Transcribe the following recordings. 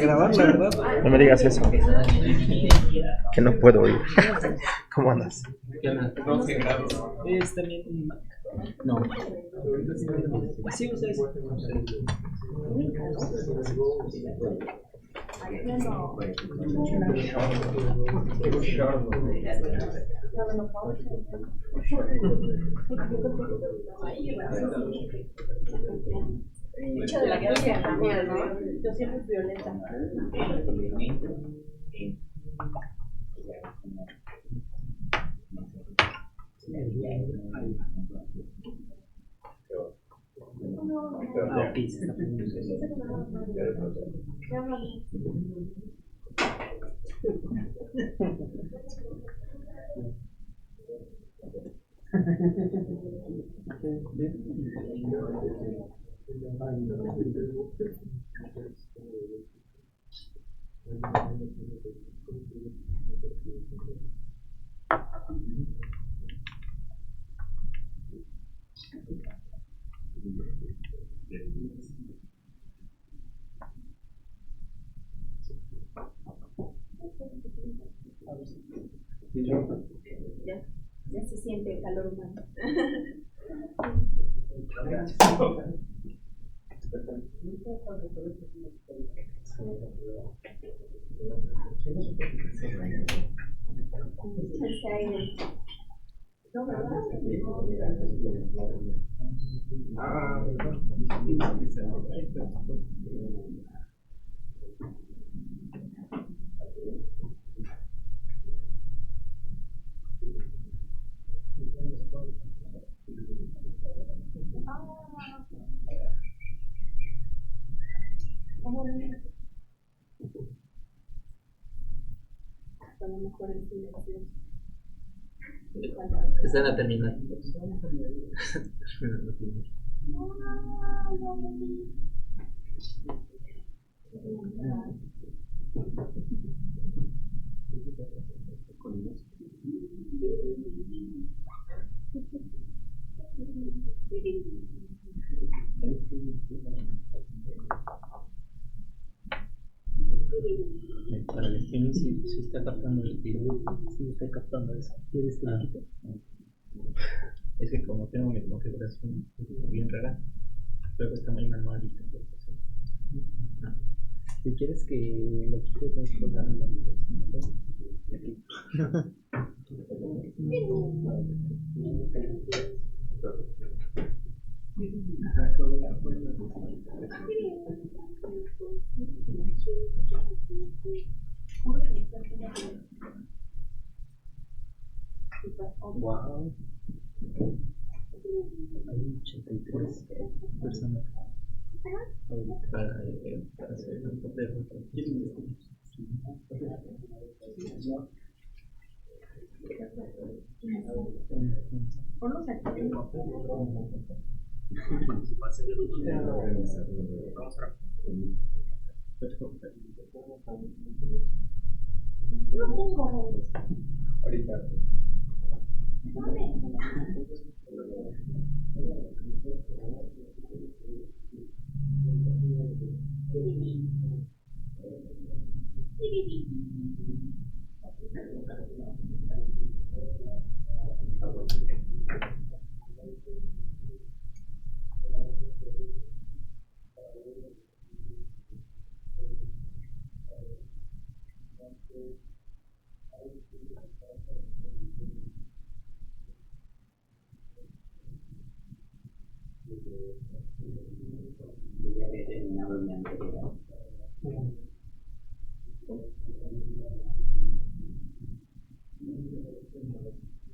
Grabar, la verdad. No me digas eso. Que no puedo oír. ¿Cómo andas? Es también un Mac. No. Sí, ustedes. Mucho de la tuya también, ¿no? Yo siempre fui violenta. Ah, ok, se está poniendo. Ya se siente el calor humano. A lo mejor el silencio. Está en la terminal. Para el streaming sí está captando el video. Sí está captando eso. ¿Quieres que lo quite? Es que como tengo mi configuración bien rara, luego está muy manualito. Si quieres que lo quite, no hay problema. Aquí. Wow. Hay 83 personas. Para hacer un poco de foto.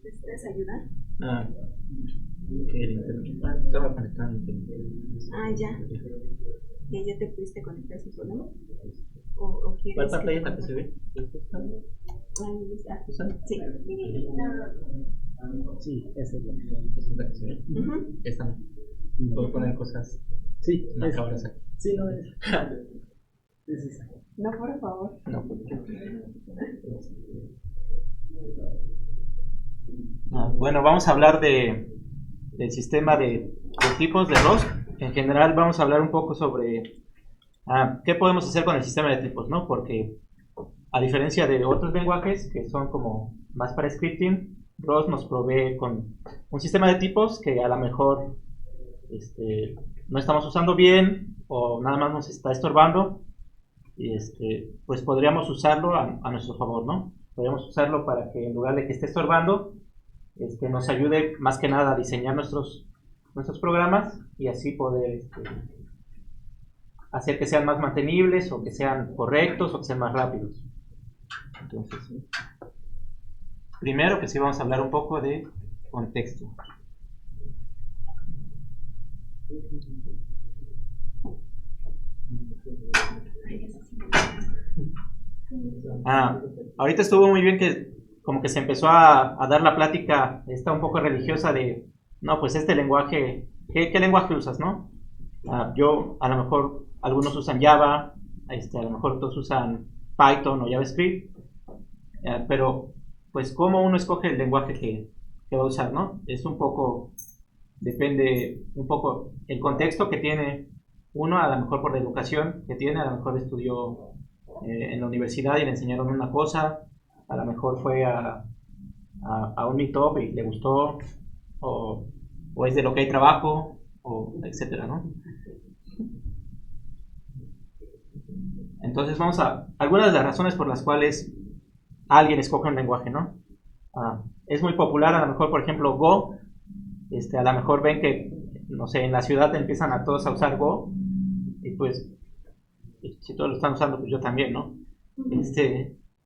¿Necesitas ayuda? Que el internet. Estaba conectado al internet. Ya. ¿Que ya te pudiste conectar sin problema? ¿O quieres? ¿Cuál pantalla es la que se ve? Ahí está. Sí. Sí, esa es la que se ve. Esta no. Puedo poner cosas. Sí, macabras aquí. Sí, no es. No, por favor. No, Bueno, vamos a hablar del sistema de tipos de ROS. En general vamos a hablar un poco sobre ¿Qué podemos hacer con el sistema de tipos, no? Porque a diferencia de otros lenguajes que son como más para scripting, ROS nos provee con un sistema de tipos que a lo mejor no estamos usando bien o nada más nos está estorbando, y pues podríamos usarlo a nuestro favor, ¿no? Podríamos usarlo para que en lugar de que esté estorbando, nos ayude más que nada a diseñar nuestros programas y así poder hacer que sean más mantenibles o que sean correctos o que sean más rápidos. Entonces, primero que sí vamos a hablar un poco de contexto. Ahorita estuvo muy bien que como que se empezó a dar la plática un poco religiosa de, no, pues este lenguaje, ¿qué lenguaje usas, no? Yo, a lo mejor, algunos usan Java, a lo mejor todos usan Python o JavaScript, pero, pues, ¿cómo uno escoge el lenguaje que va a usar, no? Es un poco, depende un poco el contexto que tiene uno, a lo mejor por la educación que tiene, a lo mejor estudió en la universidad y le enseñaron una cosa, a lo mejor fue a un meetup y le gustó, o es de lo que hay trabajo, o etcétera, ¿no? Entonces vamos a algunas de las razones por las cuales alguien escoge un lenguaje, ¿no? Es muy popular, a lo mejor, por ejemplo, Go. A lo mejor ven que, no sé, en la ciudad empiezan a todos a usar Go, y pues, si todos lo están usando, pues yo también, ¿no?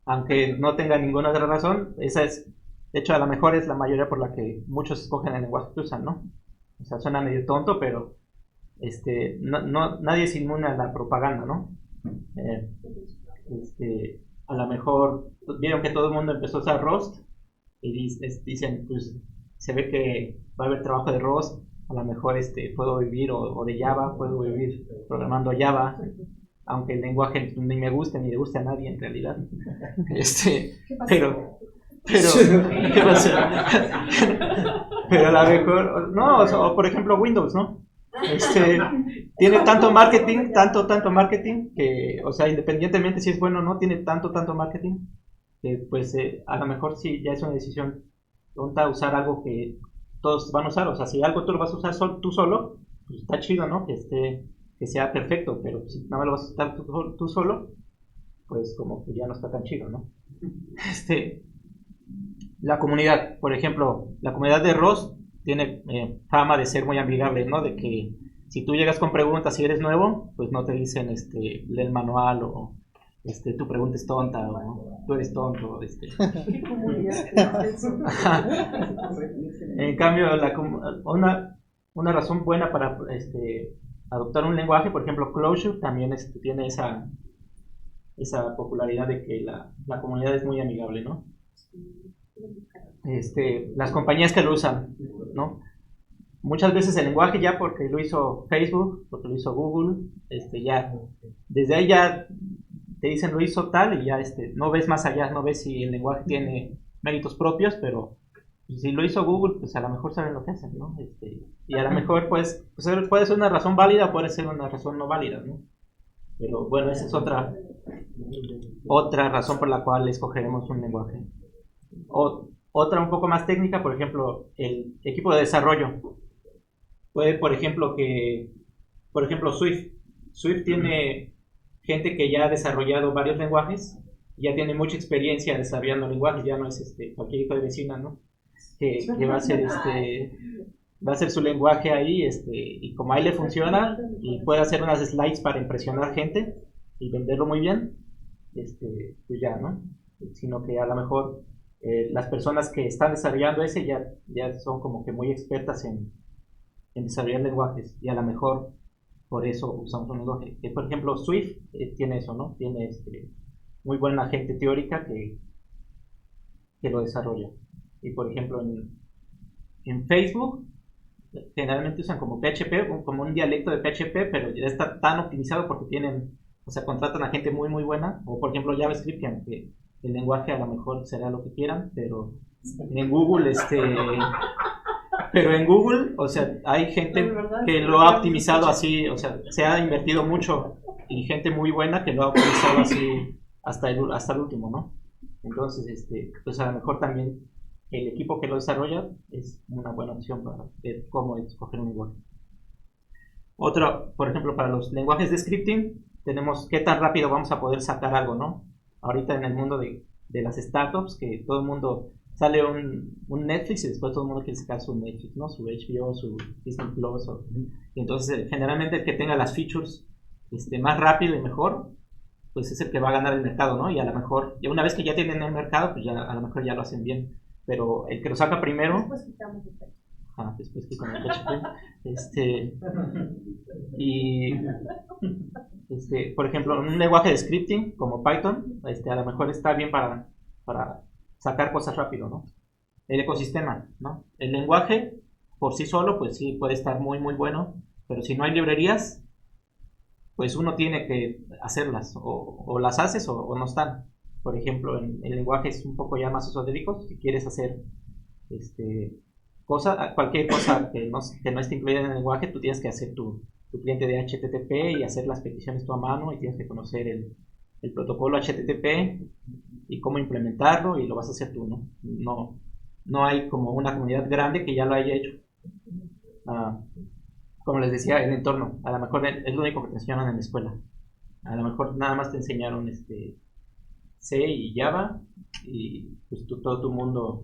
Aunque no tenga ninguna otra razón, esa es, de hecho, a lo mejor es la mayoría por la que muchos escogen el lenguaje que usan, ¿no? O sea, suena medio tonto, pero nadie es inmune a la propaganda, ¿no? A lo mejor vieron que todo el mundo empezó a usar Rust y dicen, pues se ve que va a haber trabajo de Rust, a lo mejor puedo vivir, o de Java, puedo vivir programando Java, aunque el lenguaje ni me guste ni le guste a nadie en realidad. Pero ¿qué pasa? Pero a lo mejor, no, o por ejemplo Windows, ¿no? Tiene tanto marketing, tanto marketing, que, o sea, independientemente si es bueno o no, tiene tanto marketing, que pues a lo mejor sí ya es una decisión tonta usar algo que todos van a usar. O sea, si algo tú lo vas a usar tú solo, pues está chido, ¿no? Que sea perfecto, pero si nada más lo vas a usar tú solo, pues como que ya no está tan chido, ¿no? La comunidad, por ejemplo, la comunidad de Rust tiene fama de ser muy amigable, ¿no? De que si tú llegas con preguntas, si eres nuevo, pues no te dicen, lee el manual, o tu pregunta es tonta, o tú eres tonto, ¿Qué comunidad? En cambio, una razón buena para adoptar un lenguaje, por ejemplo, Clojure también tiene esa popularidad de que la comunidad es muy amigable, ¿no? Las compañías que lo usan, ¿no? Muchas veces el lenguaje, ya porque lo hizo Facebook, porque lo hizo Google, ya desde ahí ya te dicen lo hizo tal, y ya no ves más allá, no ves si el lenguaje tiene méritos propios, pero si lo hizo Google, pues a lo mejor saben lo que hacen, ¿no? Y a lo mejor pues puede ser una razón válida, puede ser una razón no válida, ¿no? Pero bueno, esa es otra razón por la cual escogeremos un lenguaje. Otra un poco más técnica, por ejemplo, el equipo de desarrollo. Puede, por ejemplo, Swift tiene gente que ya ha desarrollado varios lenguajes, ya tiene mucha experiencia desarrollando lenguajes, ya no es cualquier hijo de vecina, ¿no? Que va a hacer su lenguaje ahí, y como ahí le funciona y puede hacer unas slides para impresionar gente y venderlo muy bien, pues ya, ¿no? Sino que a lo mejor las personas que están desarrollando ese ya son como que muy expertas en desarrollar lenguajes, y a lo mejor por eso usamos un lenguaje. Por ejemplo, Swift tiene eso, ¿no? Tiene muy buena gente teórica que lo desarrolla. Y por ejemplo, en Facebook generalmente usan como PHP, como un dialecto de PHP, pero ya está tan optimizado porque contratan a gente muy buena. O por ejemplo JavaScript, que aunque el lenguaje a lo mejor será lo que quieran, pero en Google o sea, hay gente que lo ha optimizado así, o sea, se ha invertido mucho y gente muy buena que lo ha utilizado así hasta el último, ¿no? Entonces, pues a lo mejor también el equipo que lo desarrolla es una buena opción para ver cómo escoger un lenguaje. Otro, por ejemplo, para los lenguajes de scripting, tenemos qué tan rápido vamos a poder sacar algo, ¿no? Ahorita en el mundo de las startups, que todo el mundo sale un Netflix y después todo el mundo quiere sacar su Netflix, ¿no? Su HBO, su Disney Plus. Y entonces, generalmente el que tenga las features más rápido y mejor, pues es el que va a ganar el mercado, ¿no? Y a lo mejor, una vez que ya tienen el mercado, pues ya a lo mejor ya lo hacen bien. Pero el que lo saca primero... Después quitamos el texto. Después quitan el PHP. Por ejemplo, un lenguaje de scripting como Python, a lo mejor está bien para sacar cosas rápido, ¿no? El ecosistema, ¿no? El lenguaje por sí solo, pues sí puede estar muy, muy bueno, pero si no hay librerías, pues uno tiene que hacerlas, o las haces o no están. Por ejemplo, en lenguajes un poco ya más esotéricos, si quieres hacer cualquier cosa que no esté incluida en el lenguaje, tú tienes que hacer tu cliente de HTTP y hacer las peticiones tú a mano, y tienes que conocer el protocolo HTTP y cómo implementarlo, y lo vas a hacer tú, ¿no? No hay como una comunidad grande que ya lo haya hecho. Como les decía, el entorno, a lo mejor es lo único que te enseñaron en la escuela. A lo mejor nada más te enseñaron C y Java, y pues todo tu mundo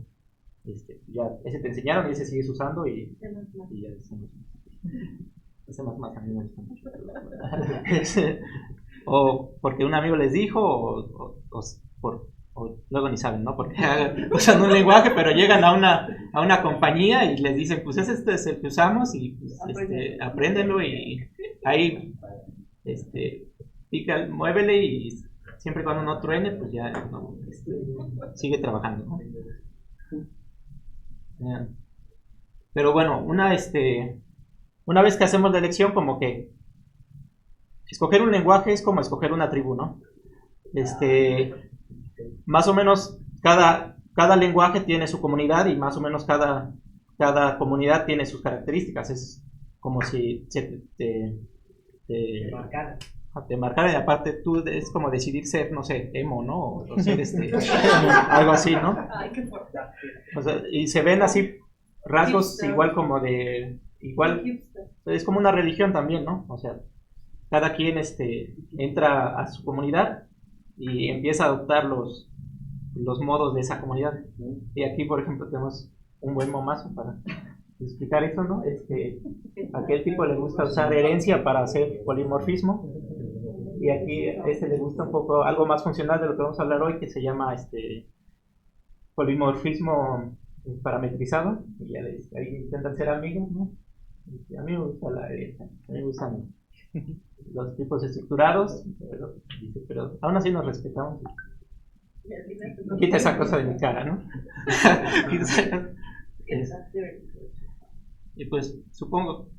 ya ese te enseñaron y ese sigues usando, y ya ese más a mí me gusta mucho. O porque un amigo les dijo, o luego ni saben, ¿no? Porque usan un lenguaje, pero llegan a una compañía y les dicen, pues este es el que usamos, y pues, apréndelo, y ahí pica, muévele, y siempre y cuando no truene, pues ya no, sigue trabajando, ¿no? Pero bueno, una vez que hacemos la elección, como que escoger un lenguaje es como escoger una tribu, ¿no? Más o menos cada lenguaje tiene su comunidad, y más o menos cada comunidad tiene sus características. Es como si te marcara, y aparte tú es como decidir ser, no sé, emo, ¿no? O ser algo así, ¿no? O sea, y se ven así rasgos igual como es como una religión también, ¿no? O sea, cada quien entra a su comunidad y empieza a adoptar los modos de esa comunidad. Y aquí, por ejemplo, tenemos un buen momazo para explicar eso, ¿no? A aquel tipo le gusta usar herencia para hacer polimorfismo, y aquí a le gusta un poco algo más funcional de lo que vamos a hablar hoy, que se llama polimorfismo parametrizado, y ahí intentan ser amigos, ¿no? A mí me gusta la herencia, a mí me gustan los tipos estructurados, pero aún así nos respetamos. Quita esa cosa de mi cara, ¿no? Y pues supongo,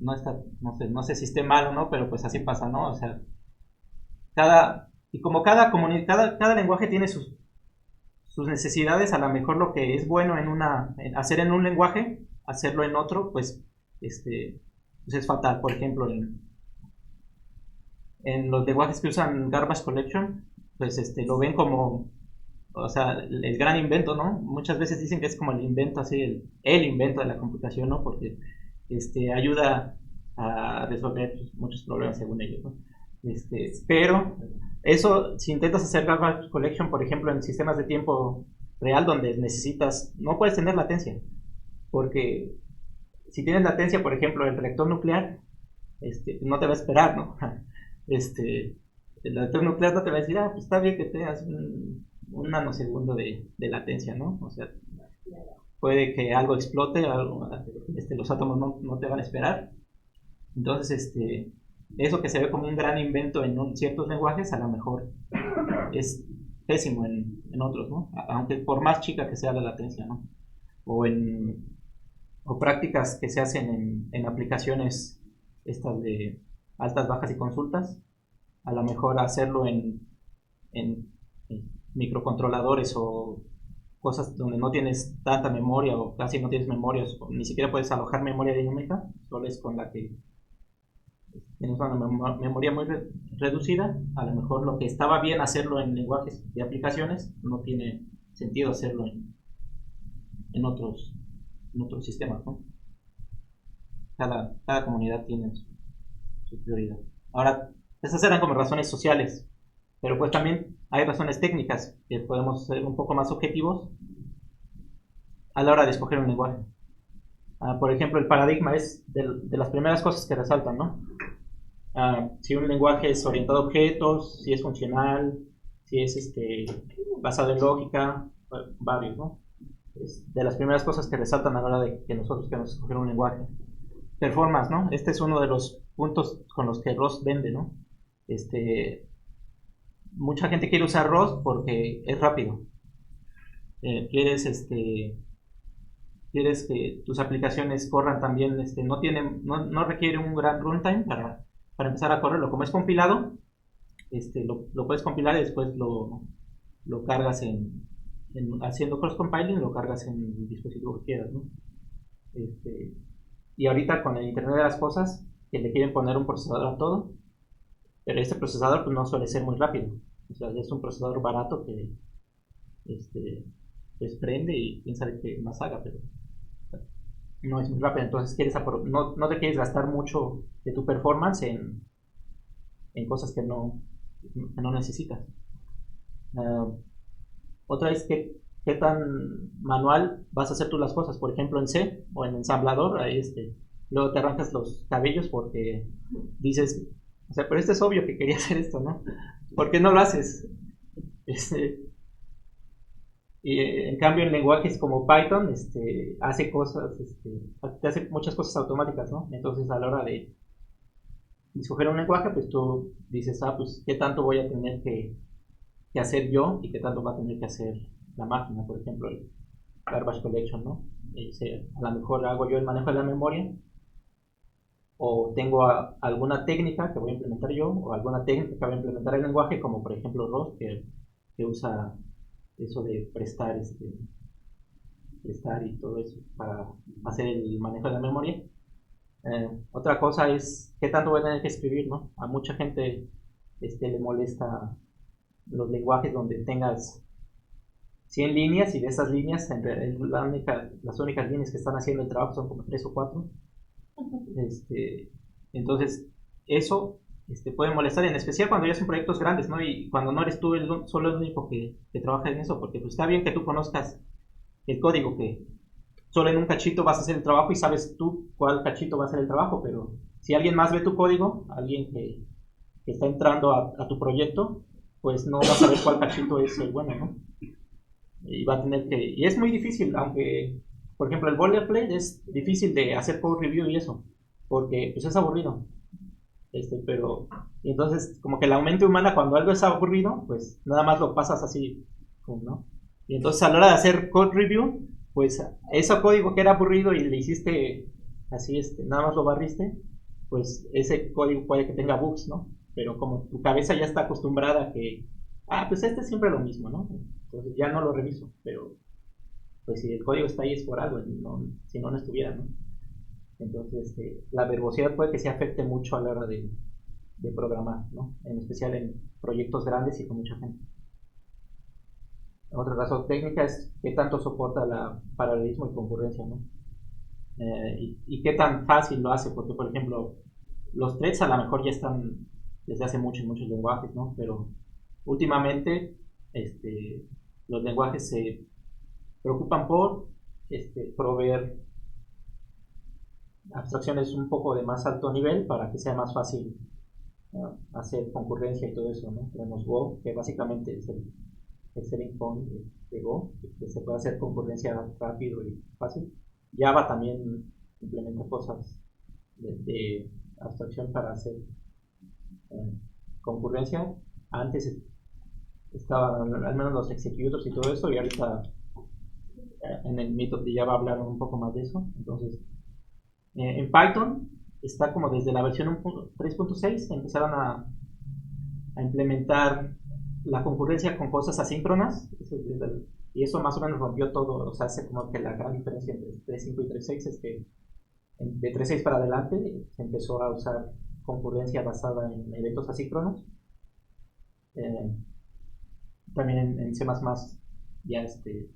no sé si esté mal o no, pero pues así pasa, ¿no? O sea, cada lenguaje tiene sus necesidades. A lo mejor lo que es bueno hacer en un lenguaje, hacerlo en otro, pues pues es fatal. Por ejemplo, en los lenguajes que usan Garbage Collection, pues lo ven como, o sea, el gran invento, ¿no? Muchas veces dicen que es como el invento, así, el invento de la computación, ¿no? Porque ayuda a resolver muchos problemas según ellos, ¿no? Pero eso, si intentas hacer Garbage Collection, por ejemplo, en sistemas de tiempo real, donde no puedes tener latencia, porque si tienes latencia, por ejemplo, el reactor nuclear, no te va a esperar, ¿no? El reactor nuclear no te va a decir, pues está bien que tengas un nanosegundo de latencia, ¿no? O sea, puede que algo explote, los átomos no te van a esperar. Entonces, eso que se ve como un gran invento en ciertos lenguajes, a lo mejor es pésimo en otros, ¿no? Aunque por más chica que sea la latencia, ¿no? O prácticas que se hacen en aplicaciones estas de altas, bajas y consultas, a lo mejor hacerlo en microcontroladores o cosas donde no tienes tanta memoria, o casi no tienes memoria, o ni siquiera puedes alojar memoria dinámica, solo es con la que tienes una memoria muy reducida, a lo mejor lo que estaba bien hacerlo en lenguajes de aplicaciones no tiene sentido hacerlo en otros sistemas, ¿no? Cada comunidad tiene su prioridad. Ahora, esas eran como razones sociales, pero pues también hay razones técnicas que podemos ser un poco más objetivos a la hora de escoger un lenguaje. Por ejemplo, el paradigma es de las primeras cosas que resaltan, ¿no? Si un lenguaje es orientado a objetos, si es funcional, si es basado en lógica, varios, ¿no? Es de las primeras cosas que resaltan a la hora de que nosotros queremos escoger un lenguaje. Performance, ¿no? Este es uno de los puntos con los que ROS vende, ¿no? Mucha gente quiere usar ROS porque es rápido. Quieres que tus aplicaciones corran también, no requiere un gran runtime para empezar a correrlo. Como es compilado, lo puedes compilar y después lo cargas haciendo cross compiling, lo cargas en el dispositivo que quieras, ¿no? Y ahorita con el Internet de las cosas, que le quieren poner un procesador a todo, pero este procesador pues no suele ser muy rápido. O sea, es un procesador barato que pues prende y quién sabe qué más haga, pero no es muy rápido. Entonces no te quieres gastar mucho de tu performance en cosas que no necesitas. Otra es qué tan manual vas a hacer tú las cosas. Por ejemplo, en C o en ensamblador, ahí luego te arrancas los cabellos porque dices, o sea, pero es obvio que quería hacer esto, ¿no? ¿Por qué no lo haces? Y en cambio en lenguajes como Python hace cosas, te hace muchas cosas automáticas, ¿no? Entonces a la hora de escoger un lenguaje, pues tú dices, pues qué tanto voy a tener que hacer yo y qué tanto va a tener que hacer la máquina. Por ejemplo, el garbage collection, ¿no? A lo mejor hago yo el manejo de la memoria, o tengo alguna técnica que voy a implementar yo, o alguna técnica que voy a implementar el lenguaje, como por ejemplo ROS, que usa eso de prestar y todo eso para hacer el manejo de la memoria. Otra cosa es qué tanto voy a tener que escribir, ¿no? A mucha gente le molesta los lenguajes donde tengas 100 líneas y de esas líneas las únicas líneas que están haciendo el trabajo son como 3 o 4. Entonces eso puede molestar, en especial cuando ya son proyectos grandes, ¿no? Y cuando no eres tú solo el único que trabaja en eso, porque pues está bien que tú conozcas el código, que solo en un cachito vas a hacer el trabajo y sabes tú cuál cachito va a hacer el trabajo, pero si alguien más ve tu código, alguien que está entrando a tu proyecto, pues no va a saber cuál cachito es el bueno, ¿no? Y va a tener y es muy difícil, aunque por ejemplo el boilerplate es difícil de hacer code review y eso, porque pues es aburrido. Pero y entonces como que la mente humana, cuando algo es aburrido, pues nada más lo pasas así, ¿no? Y entonces a la hora de hacer code review, pues ese código que era aburrido y le hiciste así, nada más lo barriste, pues ese código puede que tenga bugs, ¿no? Pero como tu cabeza ya está acostumbrada a que pues es siempre lo mismo, ¿no? Entonces ya no lo reviso, pero pues si el código está ahí es por algo, si no estuviera, ¿no? Entonces la verbosidad puede que se afecte mucho a la hora de programar, ¿no? En especial en proyectos grandes y con mucha gente. Otra razón técnica es qué tanto soporta la paralelismo y concurrencia, ¿no? Y qué tan fácil lo hace, porque por ejemplo los threads a lo mejor ya están desde hace mucho en muchos lenguajes, ¿no? Pero últimamente los lenguajes se preocupan por proveer abstracciones un poco de más alto nivel para que sea más fácil hacer concurrencia y todo eso, ¿no? Tenemos Go, que básicamente es el selling point de Go, que se puede hacer concurrencia rápido y fácil. Java también implementa cosas de abstracción para hacer concurrencia. Antes estaban al menos los executors y todo eso, y ahorita en el meetup de Java hablaron un poco más de eso. Entonces en Python está como desde la versión 3.6 empezaron a implementar la concurrencia con cosas asíncronas, y eso más o menos rompió todo. O sea, hace como que la gran diferencia entre 3.5 y 3.6 es que de 3.6 para adelante se empezó a usar concurrencia basada en eventos asíncronos. También en C++ ya se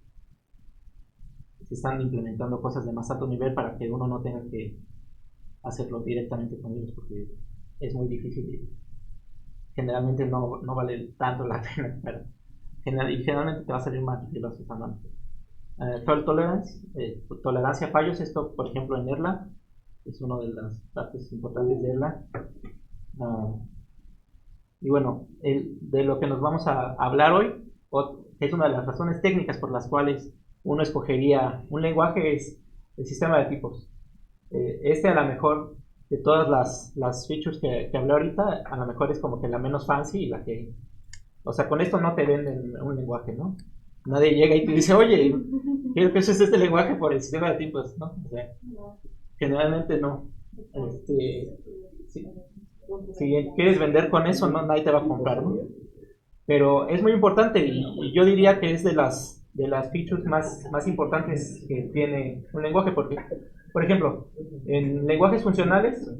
están implementando cosas de más alto nivel para que uno no tenga que hacerlo directamente con ellos, porque es muy difícil y generalmente no vale tanto la pena. Y generalmente te va a salir más difícil los usando. Fault tolerance, tolerancia a fallos. Esto, por ejemplo, en Erlang es una de las partes importantes de Erlang. Y bueno, de lo que nos vamos a hablar hoy, es una de las razones técnicas por las cuales uno escogería un lenguaje, es el sistema de tipos. A lo mejor, de todas las features que hablé ahorita, a lo mejor es como que la menos fancy y la que... O sea, con esto no te venden un lenguaje, ¿no? Nadie llega y te dice, oye, quiero que uses este lenguaje por el sistema de tipos, ¿no? O sea, generalmente no. Si quieres vender con eso, no, nadie te va a comprar, ¿no? Pero es muy importante y yo diría que es de las features más importantes que tiene un lenguaje, porque, por ejemplo, en lenguajes funcionales,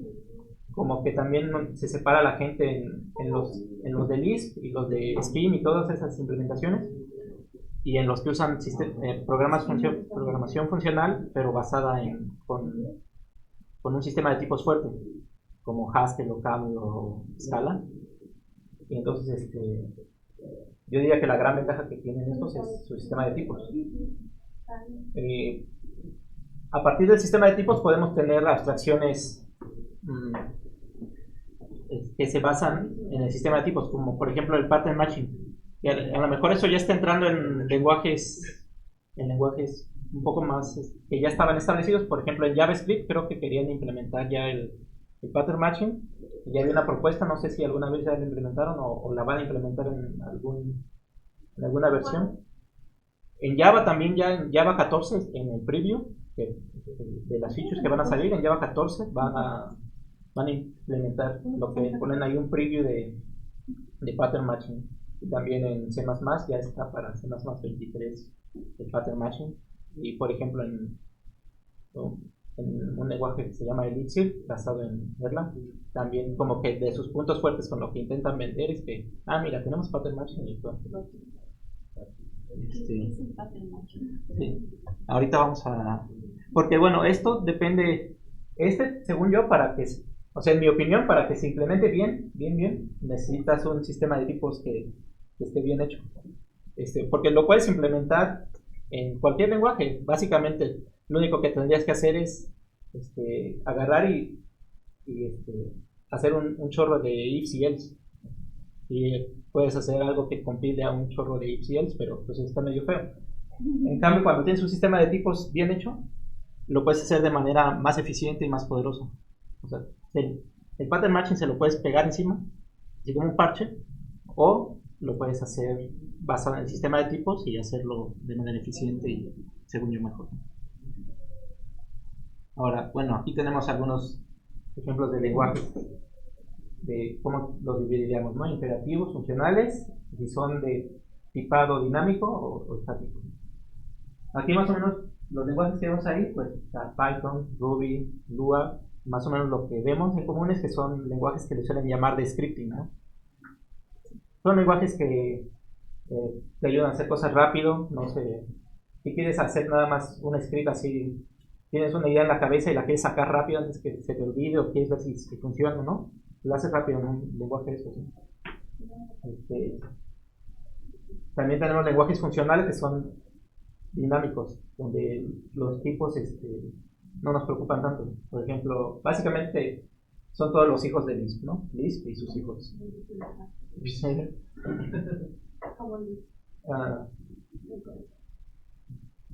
como que también se separa la gente en los de Lisp y los de Scheme y todas esas implementaciones, y en los que usan programación funcional, pero basada con un sistema de tipos fuerte, como Haskell o Camel o Scala. Y entonces yo diría que la gran ventaja que tienen estos es su sistema de tipos. A partir del sistema de tipos podemos tener abstracciones que se basan en el sistema de tipos, como por ejemplo el pattern matching. Y a lo mejor eso ya está entrando en lenguajes un poco más que ya estaban establecidos. Por ejemplo, en JavaScript creo que querían implementar ya el pattern matching. Ya había una propuesta, no sé si alguna vez ya la implementaron o la van a implementar en alguna versión. En Java también, ya en Java 14, en el preview de las features que van a salir, en Java 14 van a implementar lo que ponen ahí, un preview de pattern matching. Y también en C++ ya está para C++ 23 el pattern matching. Y por ejemplo en un lenguaje que se llama Elixir, basado en Erlang, también como que de sus puntos fuertes con lo que intentan vender es que, mira, tenemos pattern matching y todo. Sí. Ahorita vamos a... Porque bueno, esto depende, según yo, o sea, en mi opinión, para que se implemente bien, necesitas un sistema de tipos que esté bien hecho. Porque lo puedes implementar en cualquier lenguaje. Básicamente, lo único que tendrías que hacer es agarrar y hacer un chorro de ifs y else. Y puedes hacer algo que compile a un chorro de ifs y else, pero pues está medio feo. En cambio, cuando tienes un sistema de tipos bien hecho, lo puedes hacer de manera más eficiente y más poderosa. O sea, el pattern matching se lo puedes pegar encima, así como un parche, o lo puedes hacer basado en el sistema de tipos y hacerlo de manera eficiente y, según yo, mejor. Ahora, bueno, aquí tenemos algunos ejemplos de lenguajes, de cómo los dividiríamos, ¿no? Imperativos, funcionales, si son de tipado dinámico o estático. Aquí más o menos los lenguajes que vemos ahí, pues está Python, Ruby, Lua. Más o menos lo que vemos en común es que son lenguajes que le suelen llamar de scripting, ¿no? Son lenguajes que te ayudan a hacer cosas rápido. No sé, si quieres hacer nada más un script así, tienes una idea en la cabeza y la quieres sacar rápido antes que se te olvide, o quieres ver si funciona o no, lo haces rápido en un lenguaje de estos, ¿no? También tenemos lenguajes funcionales que son dinámicos, donde los tipos no nos preocupan tanto. Por ejemplo, básicamente son todos los hijos de Lisp, ¿no? Lisp y sus hijos.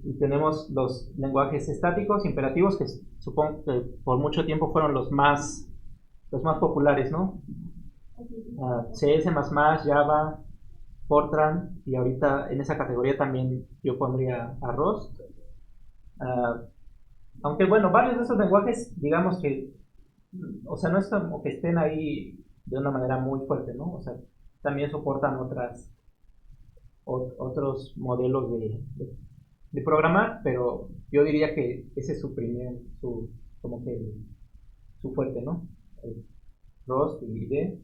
Y tenemos los lenguajes estáticos, imperativos, que supongo que por mucho tiempo fueron los más populares, ¿no? C, C++, Java, Fortran, y ahorita en esa categoría también yo pondría a Rust. Aunque bueno, varios de esos lenguajes, digamos que, o sea, no es como que estén ahí de una manera muy fuerte, ¿no? O sea, también soportan otros modelos de programar, pero yo diría que ese es su fuerte, ¿no? Rust y D,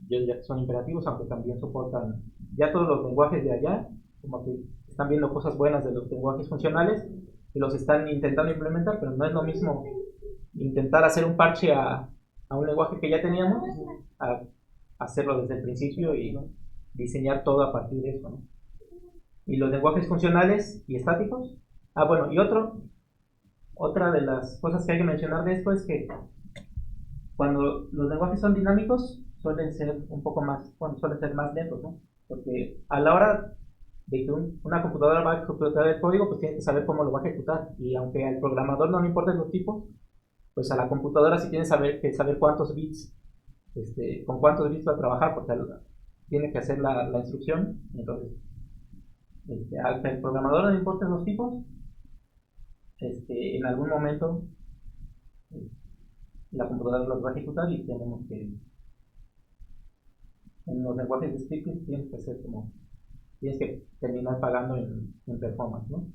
yo diría que son imperativos, aunque también soportan ya todos los lenguajes de allá, como que están viendo cosas buenas de los lenguajes funcionales y los están intentando implementar, pero no es lo mismo intentar hacer un parche a un lenguaje que ya teníamos, a hacerlo desde el principio y diseñar todo a partir de eso, ¿no? Y los lenguajes funcionales y estáticos. Bueno, y otra de las cosas que hay que mencionar de esto es que cuando los lenguajes son dinámicos suelen ser un poco más, suelen ser más lentos, ¿no? Porque a la hora de que una computadora va a ejecutar el código, pues tiene que saber cómo lo va a ejecutar. Y aunque al programador no le importen los tipos, pues a la computadora sí tiene que saber cuántos bits, con cuántos bits va a trabajar, porque tiene que hacer la instrucción. Entonces, al que el programador no le importen los tipos, en algún momento la computadora los va a ejecutar y tenemos que, en los lenguajes de scripting tienes que terminar pagando en performance, ¿no?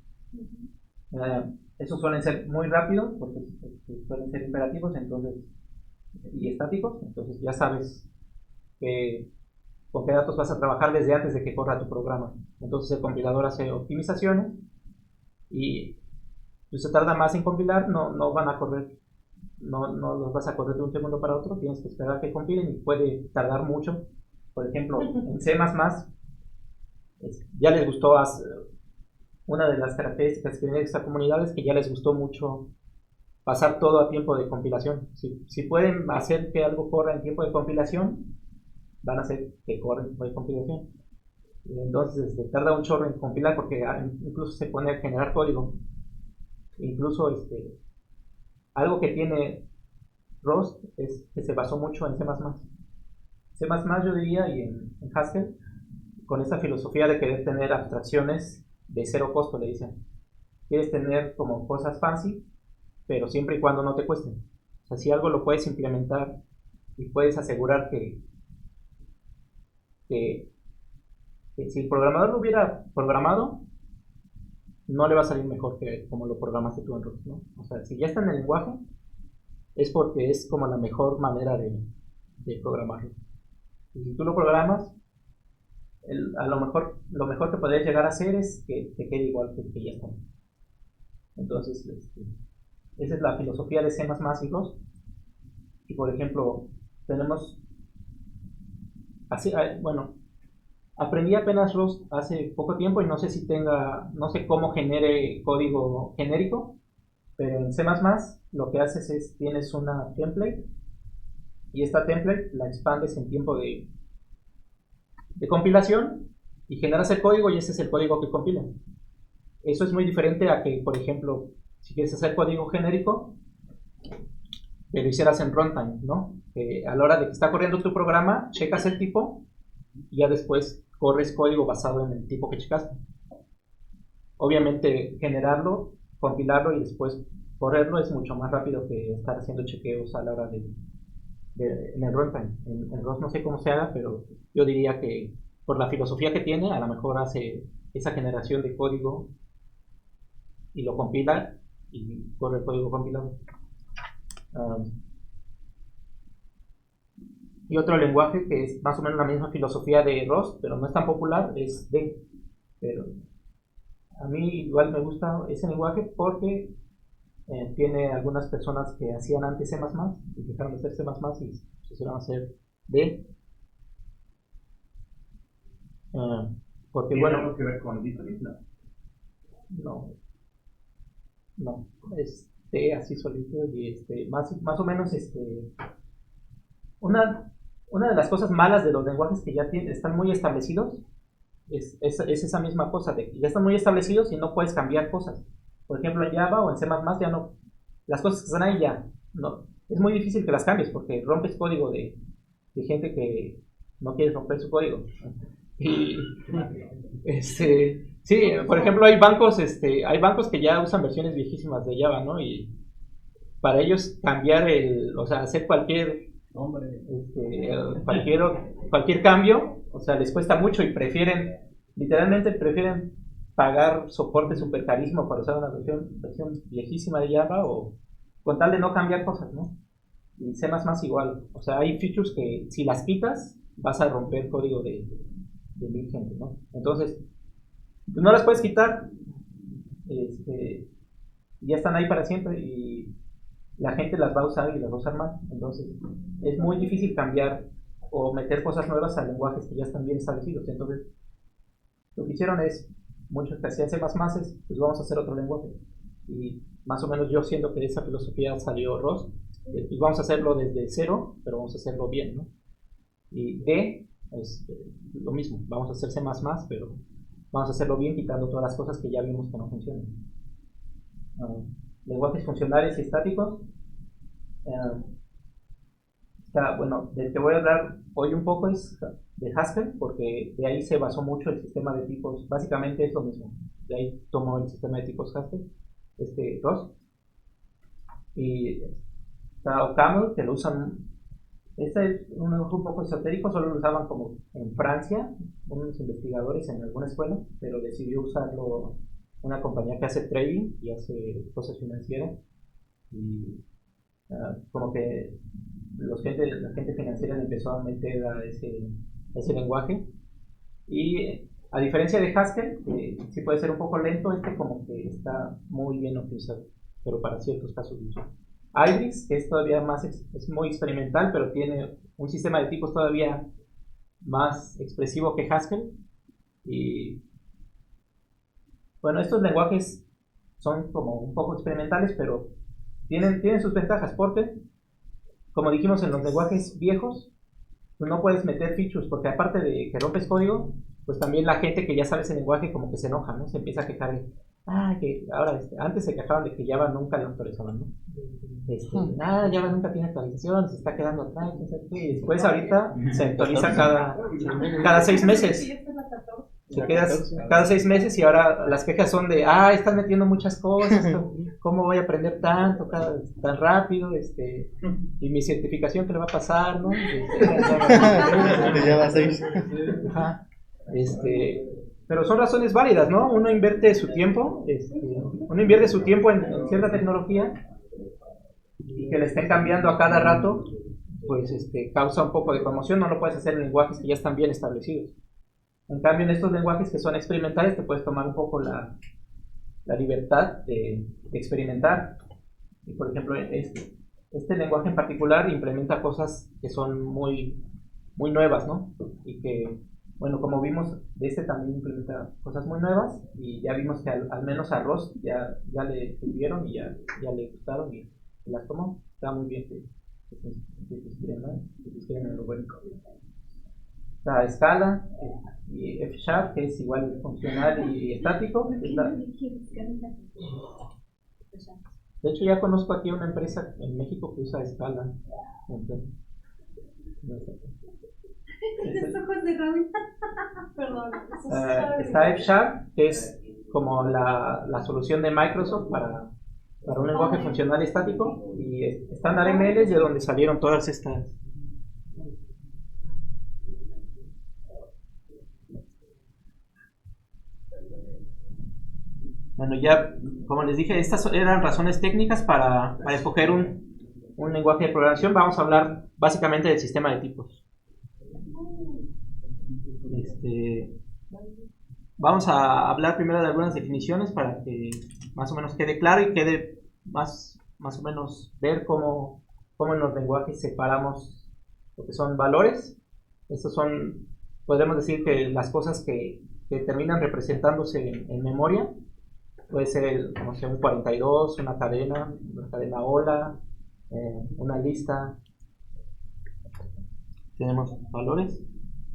Esos suelen ser muy rápidos porque suelen ser imperativos y estáticos, entonces ya sabes con qué datos vas a trabajar desde antes de que corra tu programa. Entonces el compilador hace optimizaciones y si se tarda más en compilar, no van a correr, no los vas a correr de un segundo para otro, tienes que esperar que compilen y puede tardar mucho. Por ejemplo, en C++, ya les gustó, una de las características que tiene esta comunidad es que ya les gustó mucho pasar todo a tiempo de compilación. Si pueden hacer que algo corra en tiempo de compilación, van a hacer que corra en tiempo de compilación. Entonces tarda un chorro en compilar porque incluso se pone a generar código. Incluso algo que tiene Rust es que se basó mucho en C++. C++ yo diría, y en Haskell, con esta filosofía de querer tener abstracciones de cero costo, le dicen. Quieres tener como cosas fancy, pero siempre y cuando no te cuesten. O sea, si algo lo puedes implementar y puedes asegurar que si el programador lo hubiera programado, no le va a salir mejor que como lo programaste tú en Rust, ¿no? O sea, si ya está en el lenguaje, es porque es como la mejor manera de programarlo. Y si tú lo programas, a lo mejor que podrías llegar a hacer es que te quede igual que ya está. Entonces, esa es la filosofía de C++ y Rust. Y por ejemplo, tenemos aprendí apenas Rust hace poco tiempo y no sé cómo genere código genérico, pero en C++ lo que haces es, tienes una template y esta template la expandes en tiempo de compilación y generas el código y ese es el código que compila. Eso es muy diferente a que, por ejemplo, si quieres hacer código genérico, que lo hicieras en runtime, ¿no? A la hora de que está corriendo tu programa, checas el tipo y ya después corres código basado en el tipo que checaste. Obviamente generarlo, compilarlo y después correrlo es mucho más rápido que estar haciendo chequeos a la hora en el runtime. En Rust no sé cómo se haga, pero yo diría que por la filosofía que tiene, a lo mejor hace esa generación de código y lo compila y corre el código compilado. Y otro lenguaje que es más o menos la misma filosofía de Rust, pero no es tan popular, es D. Pero a mí igual me gusta ese lenguaje porque tiene algunas personas que hacían antes C++ y dejaron de hacer C++ y se pusieron a hacer D. Porque ¿Tiene bueno, algo que ver con Ditalit? no, es D así solito y más o menos una de las cosas malas de los lenguajes que ya están muy establecidos es esa misma cosa de que ya están muy establecidos y no puedes cambiar cosas. Por ejemplo, en Java o en C++ ya no, las cosas que están ahí ya no, es muy difícil que las cambies porque rompes código de gente que no quiere romper su código. Y sí, por ejemplo, hay bancos que ya usan versiones viejísimas de Java, ¿no? Y para ellos cambiar o sea, hacer cualquier cambio, o sea, les cuesta mucho y literalmente prefieren pagar soporte super carísimo para usar una versión viejísima de Java o con tal de no cambiar cosas, ¿no? Y C++ igual. O sea, hay features que si las quitas, vas a romper código de mil gente, ¿no? Entonces, pues no las puedes quitar. Ya están ahí para siempre y la gente las va a usar y las va a usar más. Entonces, es muy difícil cambiar o meter cosas nuevas a lenguajes que ya están bien establecidos. Entonces, lo que hicieron es, muchos que hacían C++, pues vamos a hacer otro lenguaje. Y más o menos yo siento que de esa filosofía salió ROS, pues vamos a hacerlo desde cero, pero vamos a hacerlo bien, ¿no? Y D es lo mismo, vamos a hacer C++, pero vamos a hacerlo bien quitando todas las cosas que ya vimos que no funcionan. Lenguajes funcionales y estáticos. Bueno, del que voy a hablar hoy un poco es de Haskell, porque de ahí se basó mucho el sistema de tipos. Básicamente es lo mismo. De ahí tomó el sistema de tipos Haskell, ROS. Y está OCaml, que lo usan. Este es un lenguaje un poco esotérico, solo lo usaban como en Francia, unos investigadores en alguna escuela, pero decidió usarlo una compañía que hace trading y hace cosas financieras. Y como que la gente financiera le empezó a meter a ese lenguaje. Y a diferencia de Haskell, que sí puede ser un poco lento, como que está muy bien optimizado, pero para ciertos casos de uso. Ibris, que es todavía más, es muy experimental, pero tiene un sistema de tipos todavía más expresivo que Haskell. Y bueno, estos lenguajes son como un poco experimentales, pero tienen sus ventajas, porque como dijimos en los lenguajes viejos, pues no puedes meter features, porque aparte de que rompes código, pues también la gente que ya sabe ese lenguaje como que se enoja, ¿no? Se empieza a quejar de, que ahora, antes se quejaban de que Java nunca lo actualizaban, ¿no? Java nunca tiene actualización, se está quedando atrás, no sé qué. Y después ahorita se actualiza cada 6 meses. Se queda cada 6 meses y ahora las quejas son de, están metiendo muchas cosas, ¿cómo voy a aprender tanto, tan rápido? Y mi certificación, ¿qué le va a pasar, no? Java 6. Ajá. Pero son razones válidas, ¿no? Uno invierte su tiempo, en cierta tecnología y que le estén cambiando a cada rato, pues causa un poco de conmoción. No lo puedes hacer en lenguajes que ya están bien establecidos. En cambio, en estos lenguajes que son experimentales, te puedes tomar un poco la libertad de experimentar. Y por ejemplo, este lenguaje en particular implementa cosas que son muy, muy nuevas, ¿no? Y que, bueno, como vimos, también implementa cosas muy nuevas y ya vimos que al menos a Ross ya le sirvieron y ya le gustaron y las tomó. Está muy bien que se inspiren, ¿no? Que se inspiren en lo bueno. Está Scala y F#, que es igual funcional y estático. De hecho, ya conozco aquí una empresa en México que usa Scala. Está F#, que es como la solución de Microsoft para un lenguaje funcional y estático, y Standard ML es de donde salieron todas estas. Bueno, ya, como les dije, estas eran razones técnicas para escoger un lenguaje de programación. Vamos a hablar básicamente del sistema de tipos. Vamos a hablar primero de algunas definiciones para que más o menos quede claro y quede más o menos ver cómo en los lenguajes separamos lo que son valores. Estos son, podremos decir que las cosas que terminan representándose en memoria. Puede ser, como sea, un 42, una cadena hola, una lista. Tenemos valores.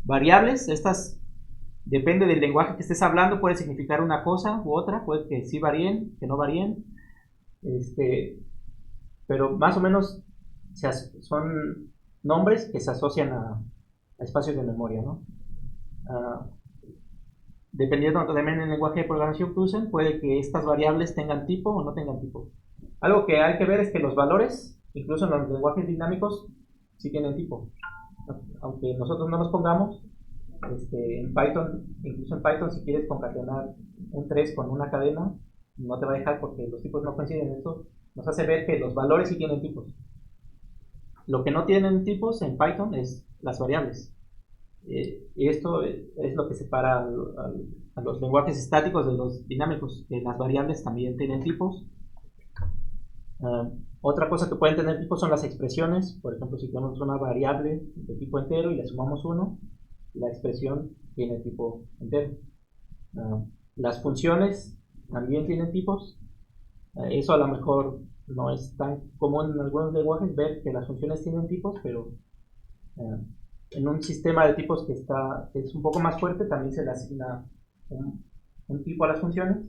Variables, estas depende del lenguaje que estés hablando, puede significar una cosa u otra, puede que sí varíen, que no varíen. Pero más o menos son nombres que se asocian a espacios de memoria, ¿no? Dependiendo también del lenguaje de programación que usen, puede que estas variables tengan tipo o no tengan tipo. Algo que hay que ver es que los valores, incluso en los lenguajes dinámicos, sí tienen tipo. Aunque nosotros no los pongamos, en Python, incluso en Python, si quieres concatenar un 3 con una cadena, no te va a dejar porque los tipos no coinciden. Esto nos hace ver que los valores sí tienen tipos. Lo que no tienen tipos en Python es las variables. Y esto es lo que separa a los lenguajes estáticos de los dinámicos. Las variables también tienen tipos. Otra cosa que pueden tener tipos son las expresiones. Por ejemplo, si tenemos una variable de tipo entero y le sumamos 1, la expresión tiene tipo entero. Las funciones también tienen tipos. Eso a lo mejor no es tan común en algunos lenguajes ver que las funciones tienen tipos, pero en un sistema de tipos que es un poco más fuerte también se le asigna un tipo a las funciones.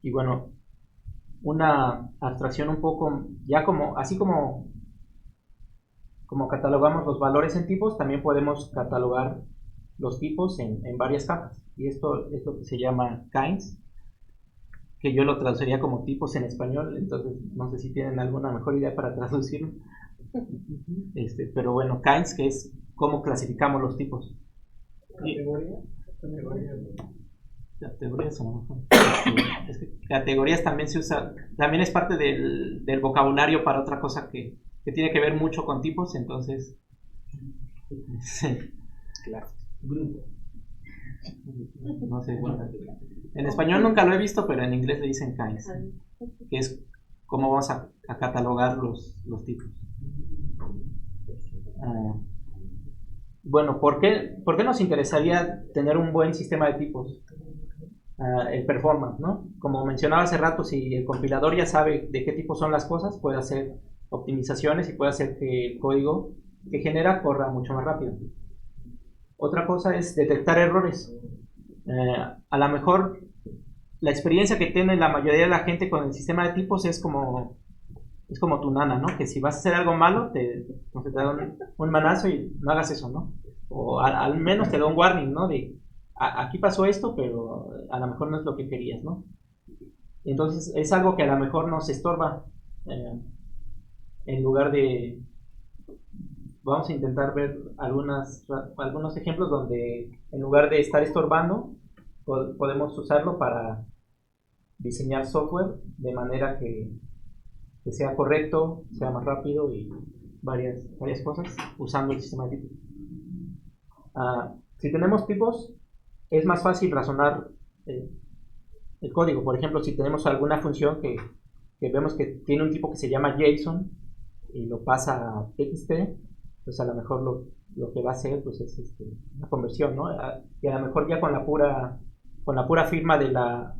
Y bueno, una abstracción un poco, ya así como catalogamos los valores en tipos, también podemos catalogar los tipos en varias cajas. Y esto es lo que se llama kinds, que yo lo traduciría como tipos en español, entonces no sé si tienen alguna mejor idea para traducirlo. Pero bueno, kinds, que es cómo clasificamos los tipos. Categorías a lo mejor. Categorías también se usa, también es parte del vocabulario para otra cosa que tiene que ver mucho con tipos, entonces Grupo. no sé, bueno, en español nunca lo he visto, pero en inglés le dicen kinds, que es cómo vamos a catalogar los tipos. Bueno, ¿por qué nos interesaría tener un buen sistema de tipos? El performance, ¿no? Como mencionaba hace rato, si el compilador ya sabe de qué tipo son las cosas, puede hacer optimizaciones y puede hacer que el código que genera corra mucho más rápido. Otra cosa es detectar errores. A lo mejor la experiencia que tiene la mayoría de la gente con el sistema de tipos es como tu nana, ¿no? Que si vas a hacer algo malo, te da un manazo y no hagas eso, ¿no? O al menos te da un warning, ¿no? De aquí pasó esto, pero a lo mejor no es lo que querías, ¿no? Entonces es algo que a lo mejor nos estorba. En lugar de... Vamos a intentar ver algunos ejemplos donde en lugar de estar estorbando, podemos usarlo para diseñar software de manera que sea correcto, sea más rápido y varias cosas usando el sistema de tipos. Si tenemos tipos, es más fácil razonar el código. Por ejemplo, si tenemos alguna función que vemos que tiene un tipo que se llama JSON y lo pasa a TXT, pues a lo mejor lo que va a hacer pues es una conversión, ¿no? Y a lo mejor ya con la pura firma de la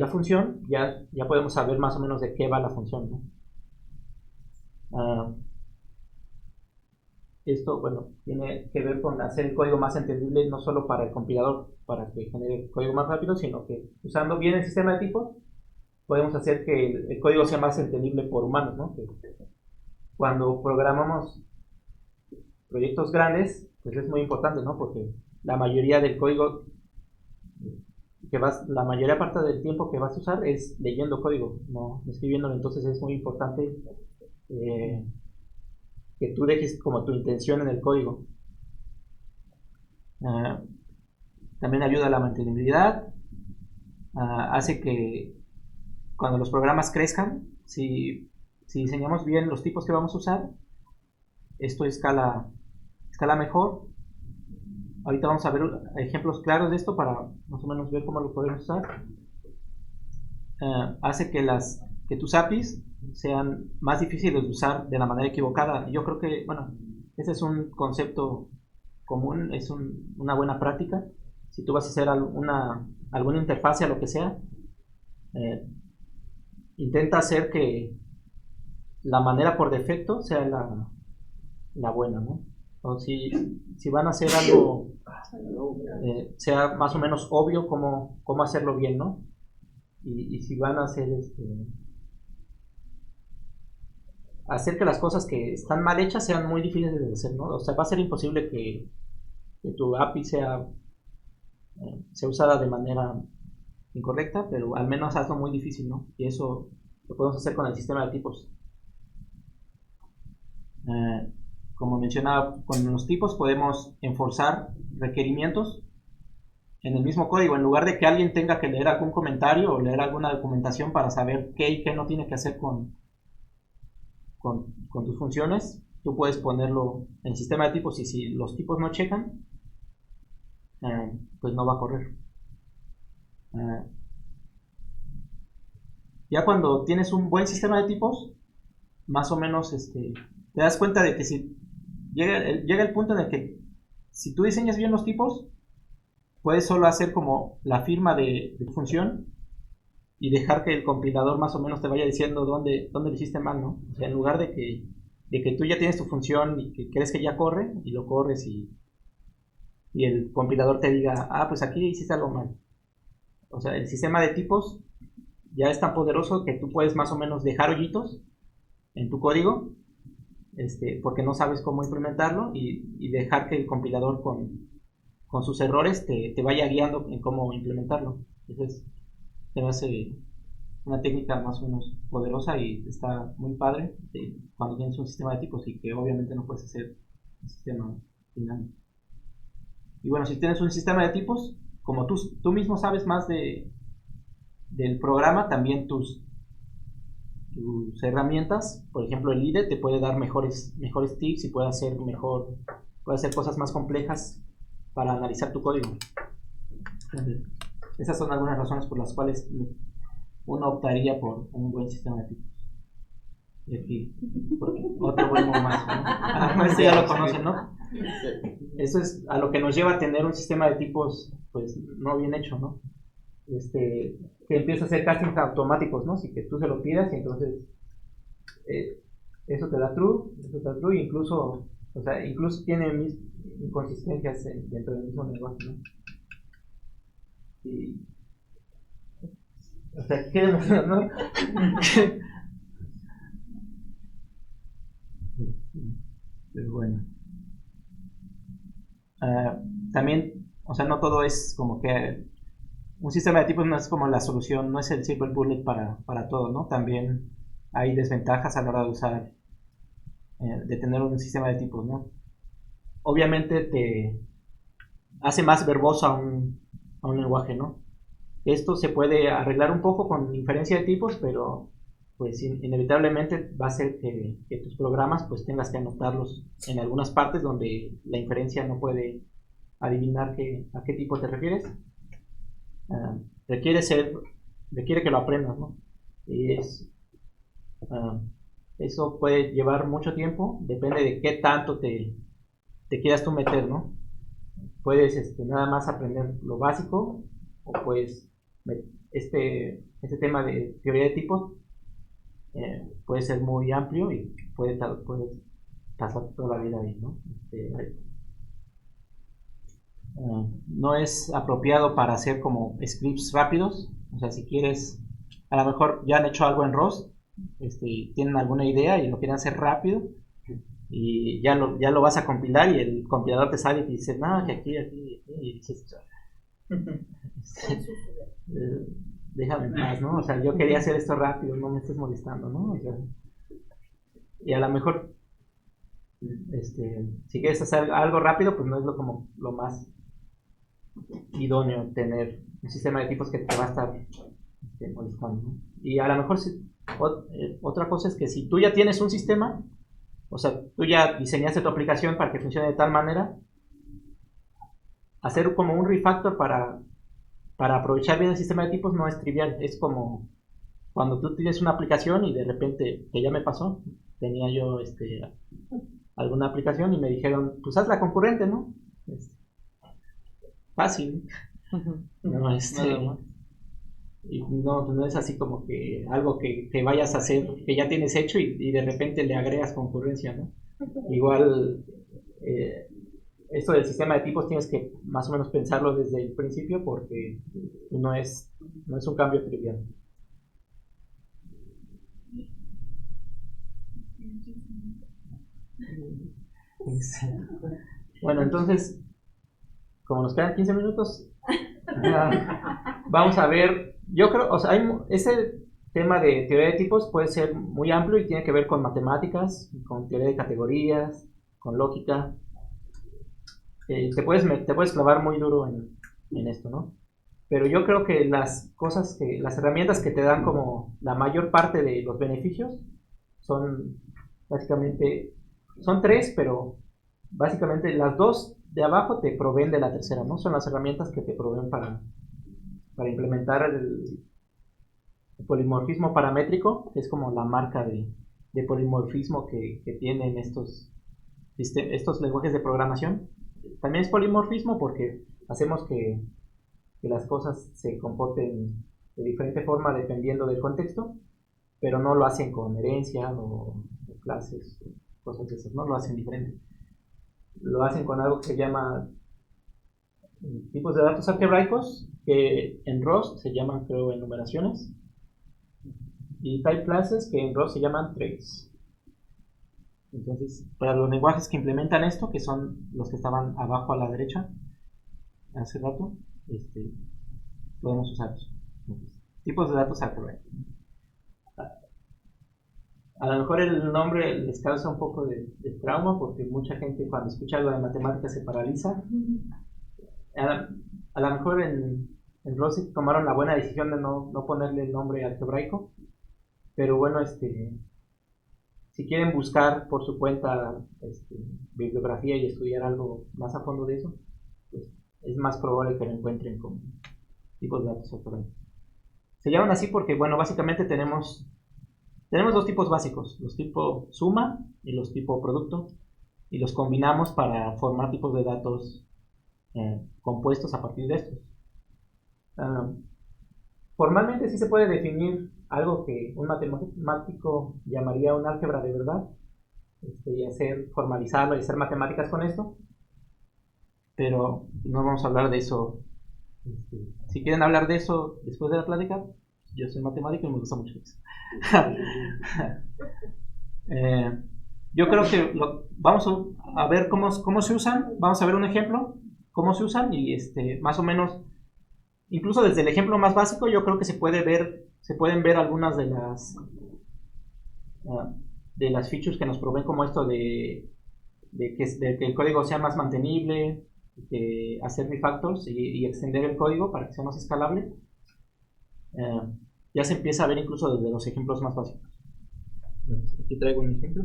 función ya podemos saber más o menos de qué va la función, ¿no? Esto, bueno, tiene que ver con hacer el código más entendible no solo para el compilador, para que genere el código más rápido, sino que usando bien el sistema de tipos podemos hacer que el código sea más entendible por humanos, ¿no? Que cuando programamos proyectos grandes, pues es muy importante, ¿no? Porque la mayoría del código la mayoría parte del tiempo que vas a usar es leyendo código, no escribiéndolo. Entonces es muy importante que tú dejes como tu intención en el código. También ayuda a la mantenibilidad, hace que cuando los programas crezcan, si diseñamos bien los tipos que vamos a usar, esto escala mejor. Ahorita vamos a ver ejemplos claros de esto para más o menos ver cómo lo podemos usar. Hace que tus APIs sean más difíciles de usar de la manera equivocada. Yo creo que, bueno, ese es un concepto común, es una buena práctica. Si tú vas a hacer alguna interfase a lo que sea, intenta hacer que la manera por defecto sea la buena, ¿no? O si van a hacer algo, sea más o menos obvio cómo hacerlo bien, ¿no? Y si van a hacer hacer que las cosas que están mal hechas sean muy difíciles de hacer, ¿no? O sea, va a ser imposible que tu API sea usada de manera incorrecta, pero al menos hazlo muy difícil, ¿no? Y eso lo podemos hacer con el sistema de tipos. Como mencionaba, con los tipos podemos enforzar requerimientos en el mismo código, en lugar de que alguien tenga que leer algún comentario o leer alguna documentación para saber qué y qué no tiene que hacer con tus funciones, tú puedes ponerlo en sistema de tipos y si los tipos no checan, pues no va a correr. Ya cuando tienes un buen sistema de tipos, más o menos te das cuenta de que si llega el punto en el que si tú diseñas bien los tipos, puedes solo hacer como la firma de tu función y dejar que el compilador más o menos te vaya diciendo dónde lo hiciste mal, ¿no? O sea, en lugar de que tú ya tienes tu función y que crees que ya corre y lo corres y el compilador te diga, pues aquí hiciste algo mal. O sea, el sistema de tipos ya es tan poderoso que tú puedes más o menos dejar hoyitos en tu código, porque no sabes cómo implementarlo y dejar que el compilador con sus errores te vaya guiando en cómo implementarlo. Entonces, se me hace una técnica más o menos poderosa y está muy padre cuando tienes un sistema de tipos y que obviamente no puedes hacer un sistema dinámico. Y bueno, si tienes un sistema de tipos, como tú mismo sabes más del programa, también tus herramientas, por ejemplo el IDE te puede dar mejores tips y puede hacer cosas más complejas para analizar tu código. Entonces, esas son algunas razones por las cuales uno optaría por un buen sistema de tipos. Y aquí, otro bueno más, ¿no? Este ya lo conocen, ¿no? Eso es a lo que nos lleva a tener un sistema de tipos, pues, no bien hecho, ¿no? Que empieza a hacer castings automáticos, ¿no? Así que tú se lo pidas y entonces eso te da true, y incluso tiene inconsistencias dentro del mismo lenguaje, ¿no? Y, o sea, ¿qué no? Pero bueno. También, o sea, no todo es como que un sistema de tipos no es como la solución, no es el silver bullet para todo, ¿no? También hay desventajas a la hora de usar, de tener un sistema de tipos, ¿no? Obviamente te hace más verboso a un lenguaje, ¿no? Esto se puede arreglar un poco con inferencia de tipos, pero pues inevitablemente va a ser que tus programas pues tengas que anotarlos en algunas partes donde la inferencia no puede adivinar a qué tipo te refieres. Requiere que lo aprendas, ¿no? Y eso puede llevar mucho tiempo, depende de qué tanto te quieras tú meter, ¿no? Puedes nada más aprender lo básico o pues este tema de teoría de tipos puede ser muy amplio y puedes pasar toda la vida ahí, ¿no? No es apropiado para hacer como scripts rápidos. O sea, si quieres, a lo mejor ya han hecho algo en Rust, tienen alguna idea y lo quieren hacer rápido y ya lo vas a compilar y el compilador te sale y te dice, no, que aquí y dices, déjame en paz, ¿no? O sea, yo quería hacer esto rápido, no me estés molestando, ¿no? O sea, y a lo mejor si quieres hacer algo rápido, pues no es como lo más idóneo tener un sistema de tipos que te va a estar molestando, ¿no? Y a lo mejor otra cosa es que si tú ya tienes un sistema, o sea, tú ya diseñaste tu aplicación para que funcione de tal manera, hacer como un refactor para aprovechar bien el sistema de tipos no es trivial. Es como cuando tú tienes una aplicación y de repente, que ya me pasó, tenía yo alguna aplicación y me dijeron, pues haz la concurrente, ¿no? Fácil. No, y no es así como que algo que vayas a hacer, que ya tienes hecho y de repente le agregas concurrencia, ¿no? Igual, esto del sistema de tipos tienes que más o menos pensarlo desde el principio porque no es un cambio trivial. Bueno, entonces, como nos quedan 15 minutos, vamos a ver. Yo creo, o sea, ese tema de teoría de tipos puede ser muy amplio y tiene que ver con matemáticas, con teoría de categorías, con lógica. Te puedes clavar muy duro en esto, ¿no? Pero yo creo que las herramientas que te dan como la mayor parte de los beneficios son básicamente, son tres, pero básicamente las dos de abajo te proveen de la tercera, ¿no? Son las herramientas que te proveen para implementar el polimorfismo paramétrico, que es como la marca de polimorfismo que tienen estos lenguajes de programación. También es polimorfismo porque hacemos que las cosas se comporten de diferente forma dependiendo del contexto, pero no lo hacen con herencia o clases, cosas de esas, no lo hacen diferente. Lo hacen con algo que se llama tipos de datos algebraicos, que en ROS se llaman, creo, enumeraciones, y type classes, que en ROS se llaman traits. Entonces, para los lenguajes que implementan esto, que son los que estaban abajo a la derecha hace rato, podemos usarlos. Tipos de datos algebraicos. A lo mejor el nombre les causa un poco de trauma, porque mucha gente cuando escucha algo de matemáticas se paraliza. A lo mejor en ROS tomaron la buena decisión de no ponerle el nombre algebraico, pero bueno, si quieren buscar por su cuenta bibliografía y estudiar algo más a fondo de eso, pues es más probable que lo encuentren con tipos de datos algebraicos. Se llaman así porque, bueno, básicamente tenemos dos tipos básicos, los tipo suma y los tipo producto, y los combinamos para formar tipos de datos compuestos a partir de estos. Formalmente sí se puede definir algo que un matemático llamaría un álgebra de verdad, y formalizarlo y hacer matemáticas con esto, pero no vamos a hablar de eso. Si quieren hablar de eso después de la plática, yo soy matemático y me gusta mucho eso. Yo creo que vamos a ver cómo se usan, vamos a ver un ejemplo, cómo se usan, y más o menos, incluso desde el ejemplo más básico, yo creo que se pueden ver algunas de las features que nos proveen, como esto de que el código sea más mantenible, de hacer refactors y extender el código para que sea más escalable. Ya se empieza a ver incluso desde los ejemplos más básicos. Aquí traigo un ejemplo.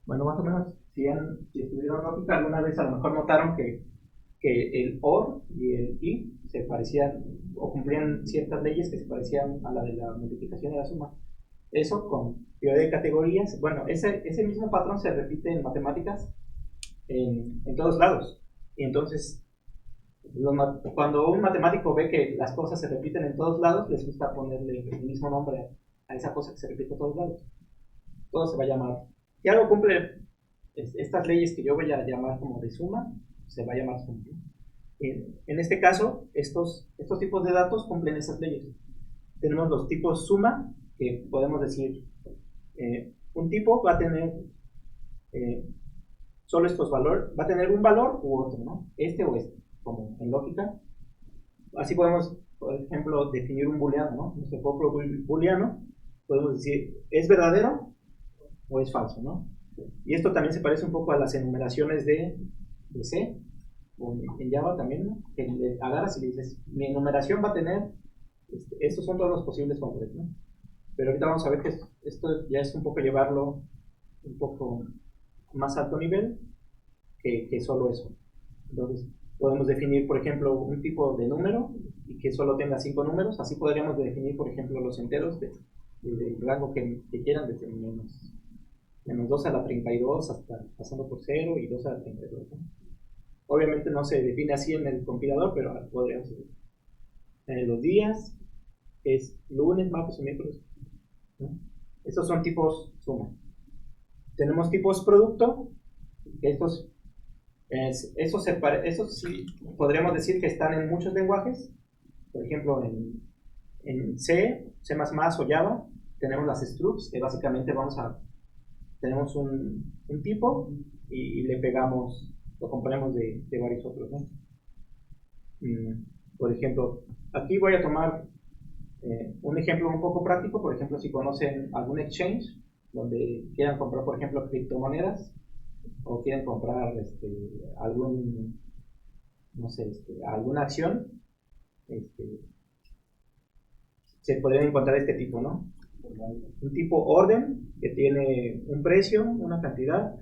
Bueno, más o menos, si estuvieron lógica, alguna vez a lo mejor notaron que el OR y el I se parecían o cumplían ciertas leyes que se parecían a la de la multiplicación y la suma. Eso con teoría de categorías, bueno, ese mismo patrón se repite en matemáticas en todos lados. Y entonces, cuando un matemático ve que las cosas se repiten en todos lados, les gusta ponerle el mismo nombre a esa cosa que se repite en todos lados. Todo se va a llamar, si algo cumple estas leyes que yo voy a llamar como de suma, se va a llamar suma. En este caso, estos tipos de datos cumplen esas leyes. Tenemos los tipos suma, que podemos decir, un tipo va a tener solo estos valores, va a tener un valor u otro, ¿no? O como en lógica. Así podemos, por ejemplo, definir un booleano, ¿no? Nuestro propio booleano, podemos decir, ¿es verdadero o es falso, ¿no? Y esto también se parece un poco a las enumeraciones de C, o en Java también, ¿no? Que le agarras y le dices, mi enumeración va a tener, estos son todos los posibles valores, ¿no? Pero ahorita vamos a ver que esto ya es un poco llevarlo un poco más alto nivel que solo eso. Entonces, podemos definir, por ejemplo, un tipo de número y que solo tenga 5 números. Así podríamos definir, por ejemplo, los enteros del rango que quieran, desde menos 2 a la 32 hasta pasando por 0 y 2 a la 32, ¿no? Obviamente no se define así en el compilador, pero podríamos decir los días, es lunes, martes o miércoles, ¿no? Estos son tipos suma. Tenemos tipos producto, que estos sí podríamos decir que están en muchos lenguajes. Por ejemplo, en C, C++ o Java tenemos las structs, que básicamente tenemos un tipo y le pegamos, lo componemos de varios otros, ¿no? Por ejemplo, aquí voy a tomar un ejemplo un poco práctico. Por ejemplo, si conocen algún exchange donde quieran comprar, por ejemplo, criptomonedas, o quieren comprar algún, no sé, alguna acción, se podrían encontrar este tipo, ¿no? Un tipo orden que tiene un precio, una cantidad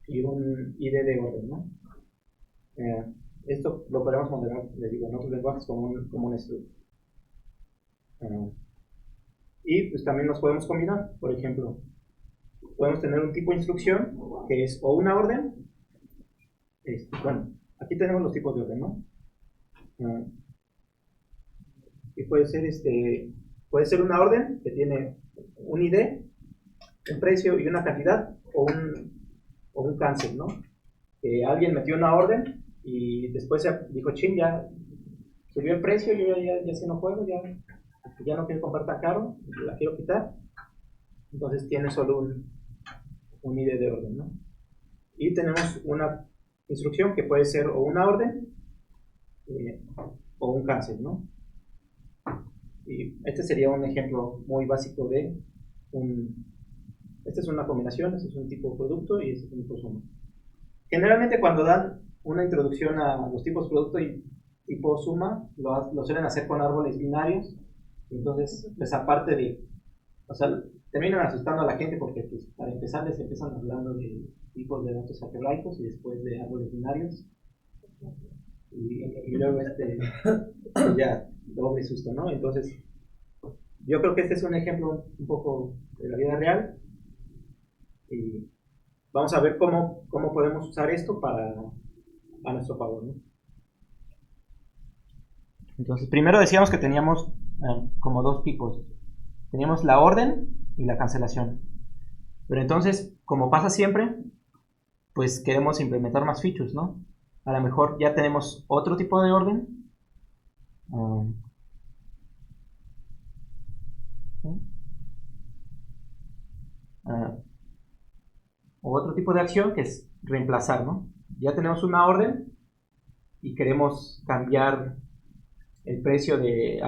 y un ID de orden, ¿no? Esto lo podemos modelar, les digo, en otros lenguajes como un struct. Y pues también los podemos combinar. Por ejemplo, podemos tener un tipo de instrucción que es o una orden. Bueno, aquí tenemos los tipos de orden, ¿no? Y puede ser una orden que tiene un ID, un precio y una cantidad, o un cancel, ¿no? Que alguien metió una orden y después dijo, chin, ya subió el precio, yo ya si no juego, ya no quiero comprar tan caro, la quiero quitar. Entonces tiene solo un ID de orden, ¿no? Y tenemos una instrucción que puede ser o una orden o un cancel, ¿no? Y este sería un ejemplo muy básico de esta es una combinación, este es un tipo de producto y este es un tipo de suma. Generalmente cuando dan una introducción a los tipos de producto y tipo suma, lo suelen hacer con árboles binarios. Entonces, pues aparte o sea, terminan asustando a la gente porque pues, para empezar les empiezan hablando de tipos de datos algebraicos y después de árboles binarios. Y luego ya doble susto, ¿no? Entonces, yo creo que este es un ejemplo un poco de la vida real y vamos a ver cómo podemos usar esto a nuestro favor, ¿no? Entonces, primero decíamos que teníamos como dos tipos. Teníamos la orden y la cancelación. Pero entonces, como pasa siempre, pues queremos implementar más features, ¿no? A lo mejor ya tenemos otro tipo de orden. O otro tipo de acción que es reemplazar, ¿no? Ya tenemos una orden y queremos cambiar el precio al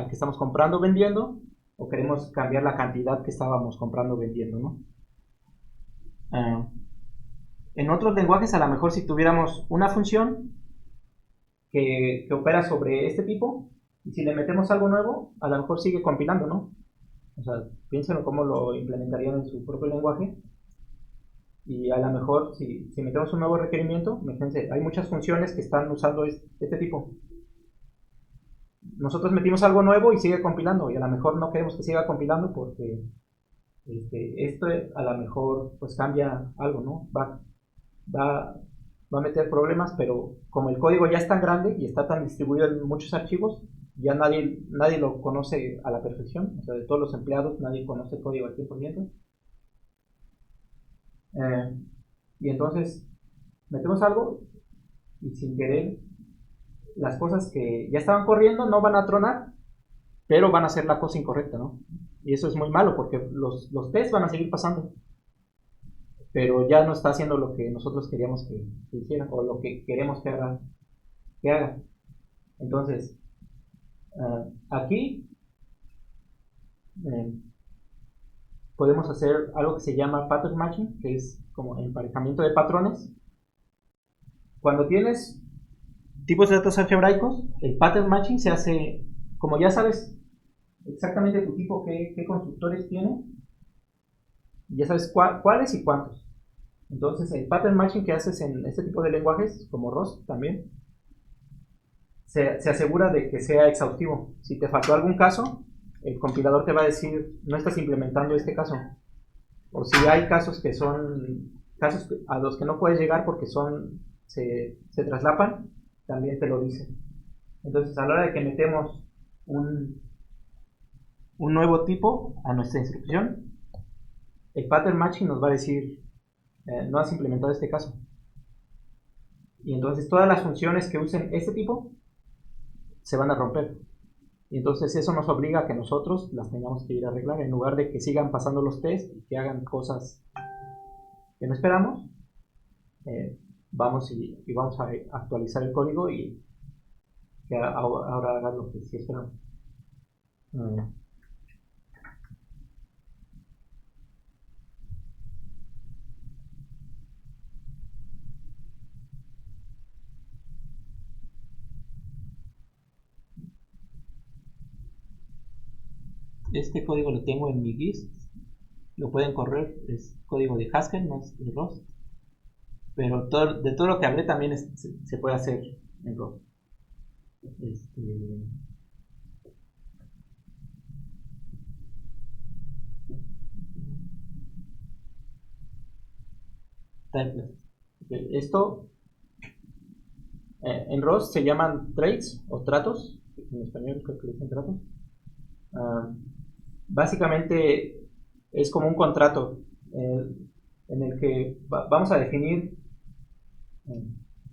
que estamos comprando o vendiendo, o queremos cambiar la cantidad que estábamos comprando o vendiendo, ¿no? En otros lenguajes, a lo mejor si tuviéramos una función que opera sobre este tipo, y si le metemos algo nuevo, a lo mejor sigue compilando, ¿no? O sea, piénsenlo cómo lo implementarían en su propio lenguaje. Y a lo mejor, si metemos un nuevo requerimiento, fíjense, hay muchas funciones que están usando este tipo. Nosotros metimos algo nuevo y sigue compilando, y a lo mejor no queremos que siga compilando porque esto a lo mejor pues cambia algo, ¿no? Va a meter problemas, pero como el código ya es tan grande y está tan distribuido en muchos archivos, ya nadie lo conoce a la perfección. O sea, de todos los empleados nadie conoce el código al 100%. Y entonces metemos algo y sin querer las cosas que ya estaban corriendo no van a tronar, pero van a hacer la cosa incorrecta, ¿no? Y eso es muy malo porque los tests van a seguir pasando, pero ya no está haciendo lo que nosotros queríamos que hiciera o lo que queremos que haga. Entonces, aquí podemos hacer algo que se llama pattern matching, que es como emparejamiento de patrones. Cuando tienes tipos de datos algebraicos, el pattern matching se hace, como ya sabes exactamente tu tipo, qué constructores tiene, ya sabes cuáles y cuántos. Entonces el pattern matching que haces en este tipo de lenguajes, como Rust también, se asegura de que sea exhaustivo. Si te faltó algún caso, el compilador te va a decir, no estás implementando este caso. O si hay casos que son casos a los que no puedes llegar porque se traslapan, también te lo dice. Entonces, a la hora de que metemos un nuevo tipo a nuestra instrucción, el pattern matching nos va a decir, no has implementado este caso. Y entonces todas las funciones que usen este tipo se van a romper. Y entonces eso nos obliga a que nosotros las tengamos que ir a arreglar, en lugar de que sigan pasando los tests y que hagan cosas que no esperamos, vamos y vamos a actualizar el código y que ahora haga lo que sí esperamos. Este código lo tengo en mi gist, lo pueden correr, es código de Haskell, no es de Rust, pero de todo lo que hablé también se puede hacer en Rust. Esto en Rust se llaman traits o tratos, en español creo que dicen tratos. Básicamente es como un contrato en el que vamos a definir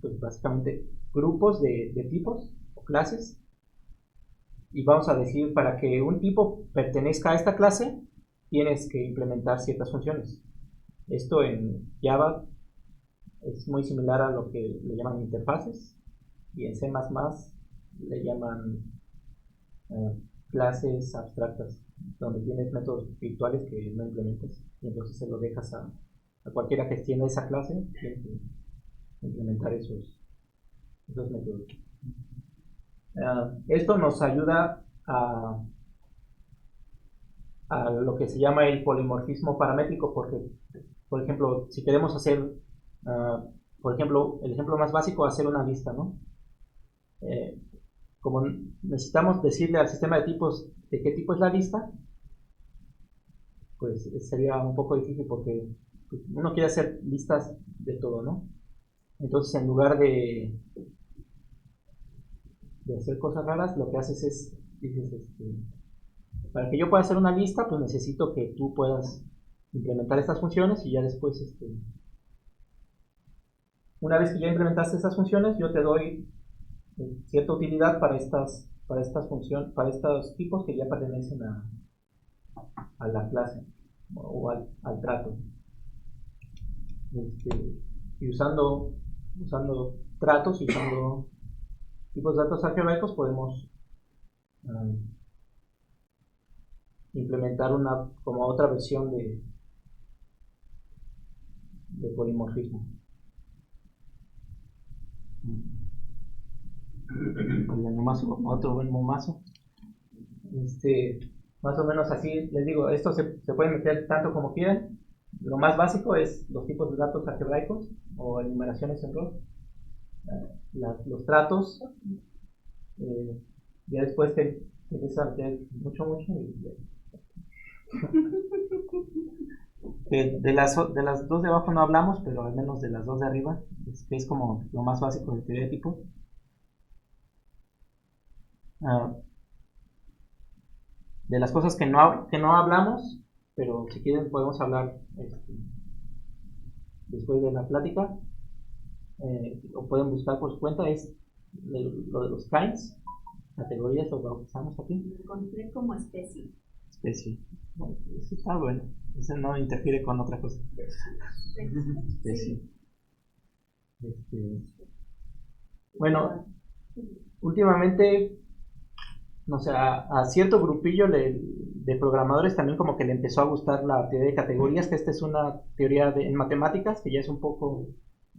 pues básicamente grupos de tipos o clases, y vamos a decir, para que un tipo pertenezca a esta clase tienes que implementar ciertas funciones. Esto en Java es muy similar a lo que le llaman interfaces, y en C++ le llaman clases abstractas, donde tienes métodos virtuales que no implementas, y entonces se lo dejas a cualquiera que extienda esa clase, tiene que implementar esos métodos. Esto nos ayuda a lo que se llama el polimorfismo paramétrico, porque, por ejemplo, si queremos hacer, por ejemplo, el ejemplo más básico, hacer una lista, ¿no? Como necesitamos decirle al sistema de tipos de qué tipo es la lista, pues sería un poco difícil, porque uno quiere hacer listas de todo, ¿no? Entonces, en lugar de hacer cosas raras, lo que haces es, dices, para que yo pueda hacer una lista, pues necesito que tú puedas implementar estas funciones, y ya después, una vez que ya implementaste estas funciones, yo te doy cierta utilidad para estas funciones, para estos tipos que ya pertenecen a la clase o al trato. Y usando tratos y usando tipos de datos algebraicos podemos implementar como otra versión de polimorfismo. Otro buen momazo. Más o menos así les digo, esto se puede meter tanto como quieran. Lo más básico es los tipos de datos algebraicos o enumeraciones en Rust, los tratos, ya después te empieza a meter mucho de las dos de abajo no hablamos, pero al menos de las dos de arriba, que es como lo más básico de teoría de tipos. De las cosas que no hablamos, pero si quieren podemos hablar después de la plática, o pueden buscar por su cuenta, es lo de los kinds, categorías, lo bautizamos aquí. Encontré como especie. Bueno, eso está bueno, eso no interfiere con otra cosa. Especie. Bueno, últimamente, no sé, a cierto grupillo de programadores también como que le empezó a gustar la teoría de categorías, que esta es una teoría en matemáticas que ya es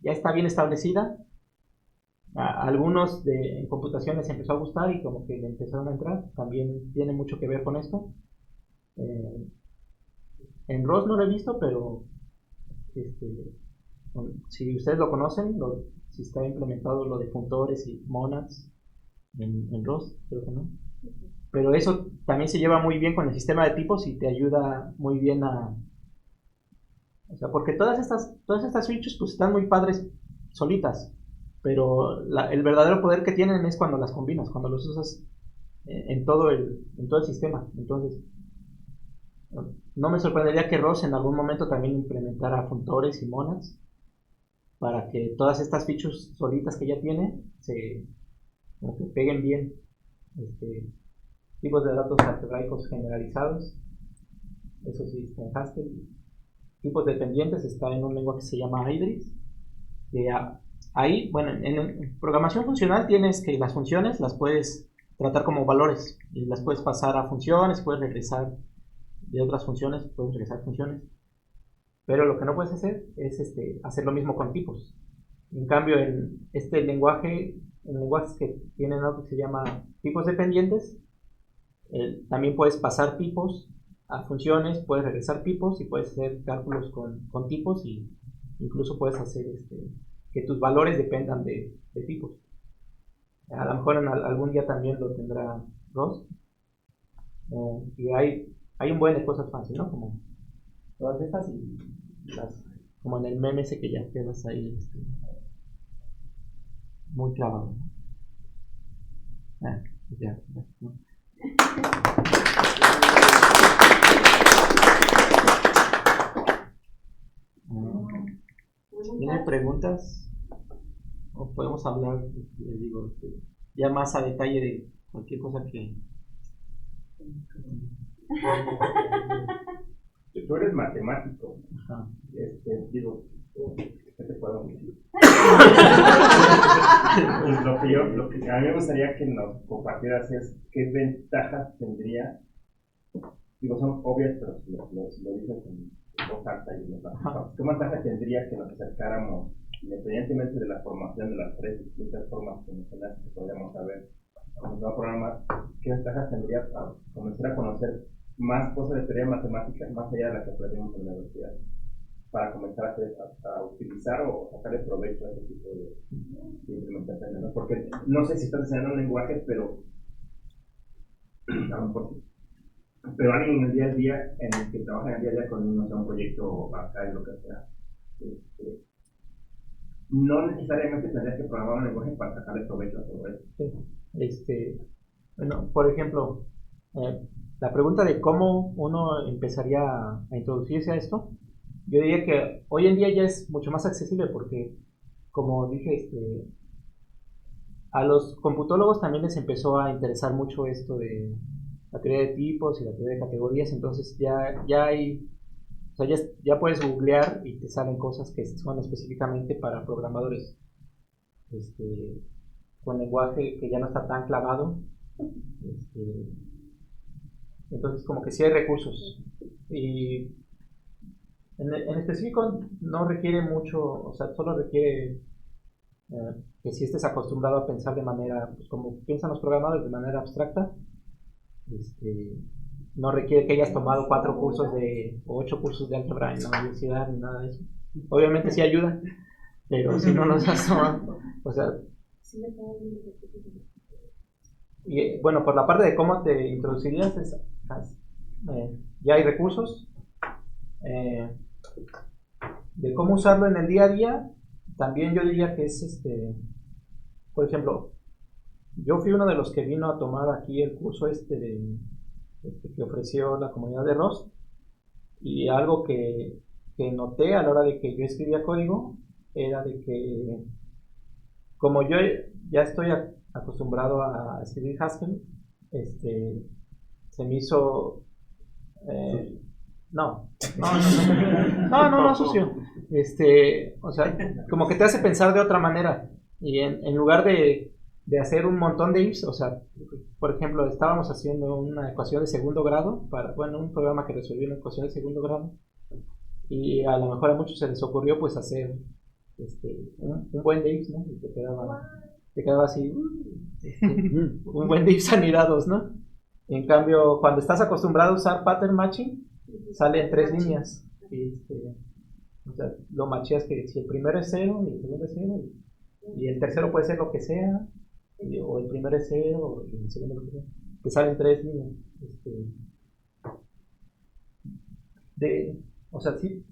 ya está bien establecida. A algunos en computación les empezó a gustar y como que le empezaron a entrar, también tiene mucho que ver con esto. En Rust no lo he visto, pero si ustedes lo conocen, si está implementado lo de funtores y monads en Rust, creo que no. Pero eso también se lleva muy bien con el sistema de tipos y te ayuda muy bien o sea, porque todas estas features pues están muy padres solitas, pero el verdadero poder que tienen es cuando las combinas, cuando los usas en todo el sistema. Entonces, no me sorprendería que Rust en algún momento también implementara funtores y monads para que todas estas features solitas que ya tiene como que peguen bien. Tipos de datos algebraicos generalizados, eso sí está en Haskell, tipos dependientes está en un lenguaje que se llama Idris. Ahí, bueno, en programación funcional tienes que las funciones las puedes tratar como valores y las puedes pasar a funciones, puedes regresar de otras funciones, puedes regresar funciones. Pero lo que no puedes hacer es hacer lo mismo con tipos. En cambio, en este lenguaje, en lenguajes que tienen algo que se llama tipos dependientes, también puedes pasar tipos a funciones, puedes regresar tipos y puedes hacer cálculos con tipos y incluso puedes hacer que tus valores dependan de tipos. A lo mejor algún día también lo tendrá Rust. Y hay un buen de cosas fáciles, ¿no? Como todas estas y como en el meme ese que ya quedas ahí muy clavado. Ya, ¿no? ¿Tienen preguntas? O podemos hablar, les digo, ya más a detalle de cualquier cosa que... Tú eres matemático. Ajá. Digo, ¿qué te puedo decir? Lo que a mí me gustaría que nos compartieras es qué ventajas tendría, digo, son obvias, pero si lo dicen con voz alta y qué ventajas tendría que nos acercáramos, independientemente de la formación de las tres distintas formas que mencionaste que podríamos saber cómo se va a programar, qué ventajas tendría para comenzar a conocer más cosas de teoría matemática más allá de las que aprendimos en la universidad, para comenzar a utilizar o sacarle provecho a ese tipo de implementaciones, ¿no? Porque no sé si estás enseñando un lenguaje, pero a lo mejor sí. Pero alguien en el día a día, en el que trabaja en el día a día con un proyecto acá y lo que sea, no necesariamente tendrías que programar un lenguaje para sacarle provecho a todo eso. Sí. Bueno, por ejemplo, la pregunta de cómo uno empezaría a introducirse a esto, yo diría que hoy en día ya es mucho más accesible porque, como dije, a los computólogos también les empezó a interesar mucho esto de la teoría de tipos y la teoría de categorías, entonces ya hay, o sea, ya puedes googlear y te salen cosas que son específicamente para programadores con lenguaje que ya no está tan clavado. Entonces como que sí hay recursos y en específico no requiere mucho, o sea, solo requiere que si estés acostumbrado a pensar de manera, pues como piensan los programadores, de manera abstracta. No requiere que hayas tomado 4 cursos o 8 cursos de álgebra en la universidad ni nada de eso. Obviamente sí ayuda, pero si no los has tomado, o sea. Y bueno, por la parte de cómo te introducirías, ya hay recursos. De cómo usarlo en el día a día, también yo diría que es por ejemplo, yo fui uno de los que vino a tomar aquí el curso que ofreció la comunidad de Rust, y algo que noté a la hora de que yo escribía código era de que como yo ya estoy acostumbrado a escribir Haskell, se me hizo no sucio, o sea, como que te hace pensar de otra manera y en lugar de hacer un montón de ifs, o sea, por ejemplo, estábamos haciendo una ecuación de segundo grado un programa que resolvió una ecuación de segundo grado y a lo mejor a muchos se les ocurrió pues hacer un buen de ifs, ¿no? Y te quedaba así un buen de ifs anidados, ¿no? En cambio, cuando estás acostumbrado a usar pattern matching, sale en 3 líneas. O sea, lo macheas que si el primero es 0 y el segundo es 0 y el tercero puede ser lo que sea, o el primero es 0 y el segundo lo que sea, que salen 3 líneas. O sea, sí,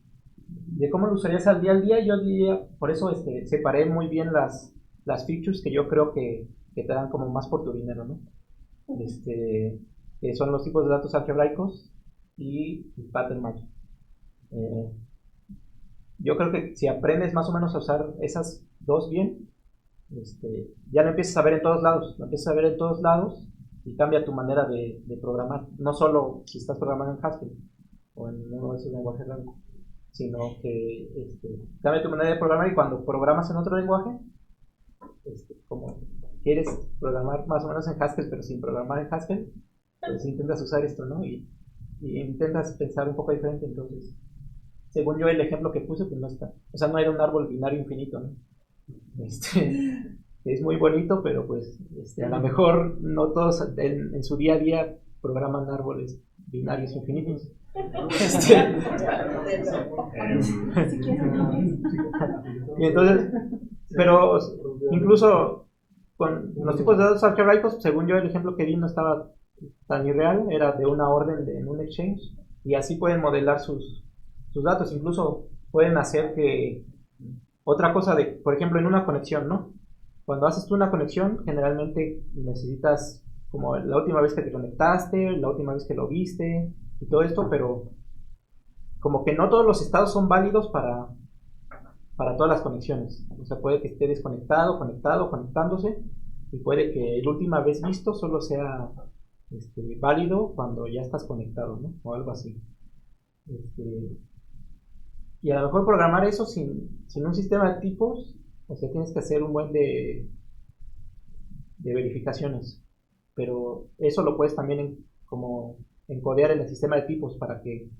de cómo lo usarías al día, yo diría, por eso separé muy bien las features que yo creo que te dan como más por tu dinero, ¿no? Que son los tipos de datos algebraicos y pattern matching. Yo creo que si aprendes más o menos a usar esas dos bien, ya lo empiezas a ver en todos lados, y cambia tu manera de programar, no solo si estás programando en Haskell o en uno de esos lenguajes raros. sino que cambia tu manera de programar, y cuando programas en otro lenguaje, como quieres programar más o menos en Haskell, pero sin programar en Haskell, pues intentas usar esto, ¿no? Y intentas pensar un poco diferente. Entonces, según yo, el ejemplo que puse, pues no está. O sea, no era un árbol binario infinito, ¿no? Es muy bonito, pero pues a lo mejor no todos en su día a día programan árboles binarios infinitos. Y entonces, pero incluso con los tipos de datos algebraicos, según yo, el ejemplo que di no estaba tan irreal, era de una orden en un exchange, y así pueden modelar sus datos. Incluso pueden hacer que otra cosa por ejemplo, en una conexión, ¿no? Cuando haces tú una conexión, generalmente necesitas como la última vez que te conectaste, la última vez que lo viste y todo esto, pero como que no todos los estados son válidos para todas las conexiones. O sea, puede que esté desconectado, conectado, conectándose, y puede que la última vez visto solo sea válido cuando ya estás conectado, ¿no? O algo así. Y a lo mejor programar eso sin un sistema de tipos, o sea, tienes que hacer un buen de verificaciones. Pero eso lo puedes también como encodear en el sistema de tipos para que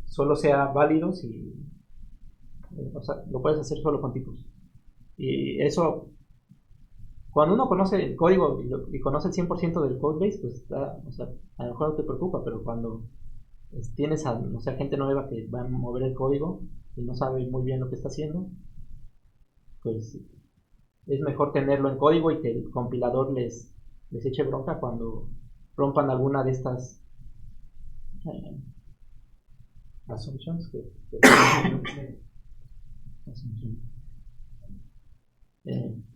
solo sea válido si, o sea, lo puedes hacer solo con tipos. Y eso, cuando uno conoce el código y conoce el 100% del codebase, pues o sea, a lo mejor no te preocupa, pero cuando tienes a, o sea, gente nueva que va a mover el código y no sabe muy bien lo que está haciendo, pues es mejor tenerlo en código y que el compilador les eche bronca cuando rompan alguna de estas assumptions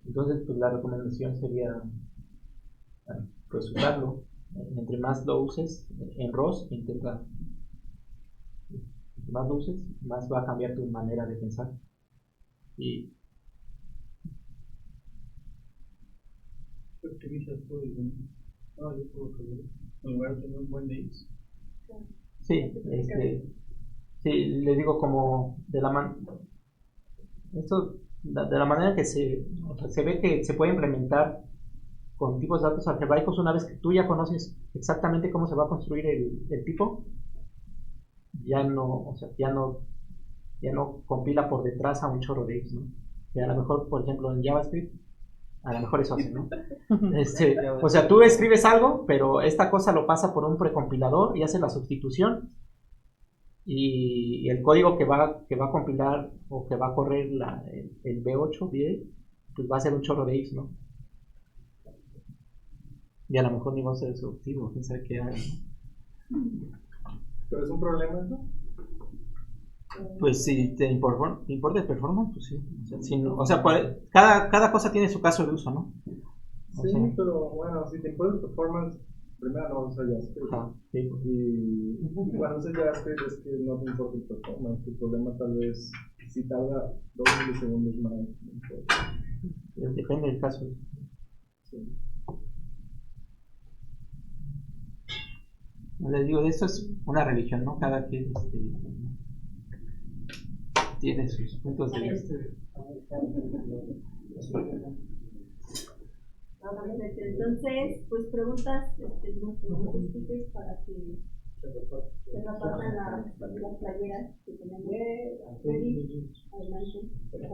entonces, pues la recomendación sería pues usarlo. Entre más lo uses en ROS, intenta, más lo uses, más va a cambiar tu manera de pensar. Y optimiza el código. No, yo puedo creer. En lugar de tener un buen de ellos. sí, sí, le digo como de la manera que o sea, se ve que se puede implementar con tipos de datos algebraicos. Una vez que tú ya conoces exactamente cómo se va a construir el tipo, ya no, o sea, ya no compila por detrás a un chorro de ifs, ¿no? Que a lo mejor, por ejemplo, en JavaScript, a lo mejor eso hace, ¿no? O sea, tú escribes algo, pero esta cosa lo pasa por un precompilador y hace la sustitución, y el código que va a compilar o que va a correr el V8, pues va a ser un chorro de ifs, ¿no? Y a lo mejor ni va a ser exhaustivo, quién sabe qué hay, ¿no? Pero es un problema, ¿no? Pues si te importa el performance, pues sí. O sea, cada cosa tiene su caso de uso, ¿no? Sí, pero bueno, si te importa el performance, primero no vas a usar JavaScript. Sí. Y cuando usas JavaScript es que no te importa el performance. Tu problema tal vez si tarda 2 milisegundos más. Depende del caso. Sí. Les digo, esto es una religión, ¿no? Cada quien tiene sus puntos de vista. Entonces, pues preguntas, nuestros speakers para que se repartan las playeras que tenemos.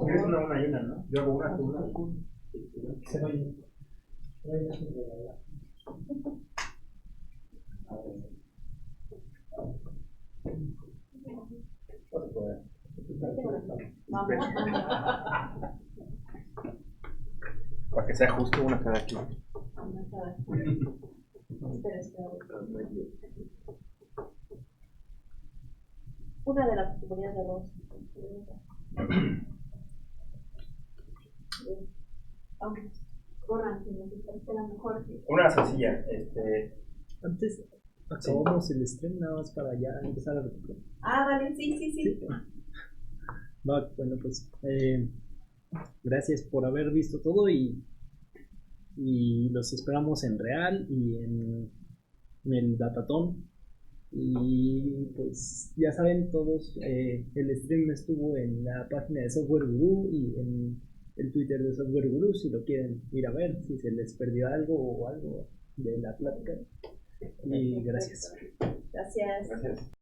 Es una y una, ¿no? Yo hago una, tú una. Se oye. Para que sea justo una cada quien. Una de las categorías de arroz. Aunque corran, si nos parece la mejor. Una sencilla, Antes acabamos el stream nada más para ya empezar a recuperar. Vale, sí. No, bueno, pues gracias por haber visto todo y los esperamos en Real y en el Datatón. Y pues ya saben todos, el stream estuvo en la página de Software Guru y en el Twitter de Software Guru si lo quieren ir a ver, si se les perdió algo o algo de la plática. Y gracias. Gracias. Gracias.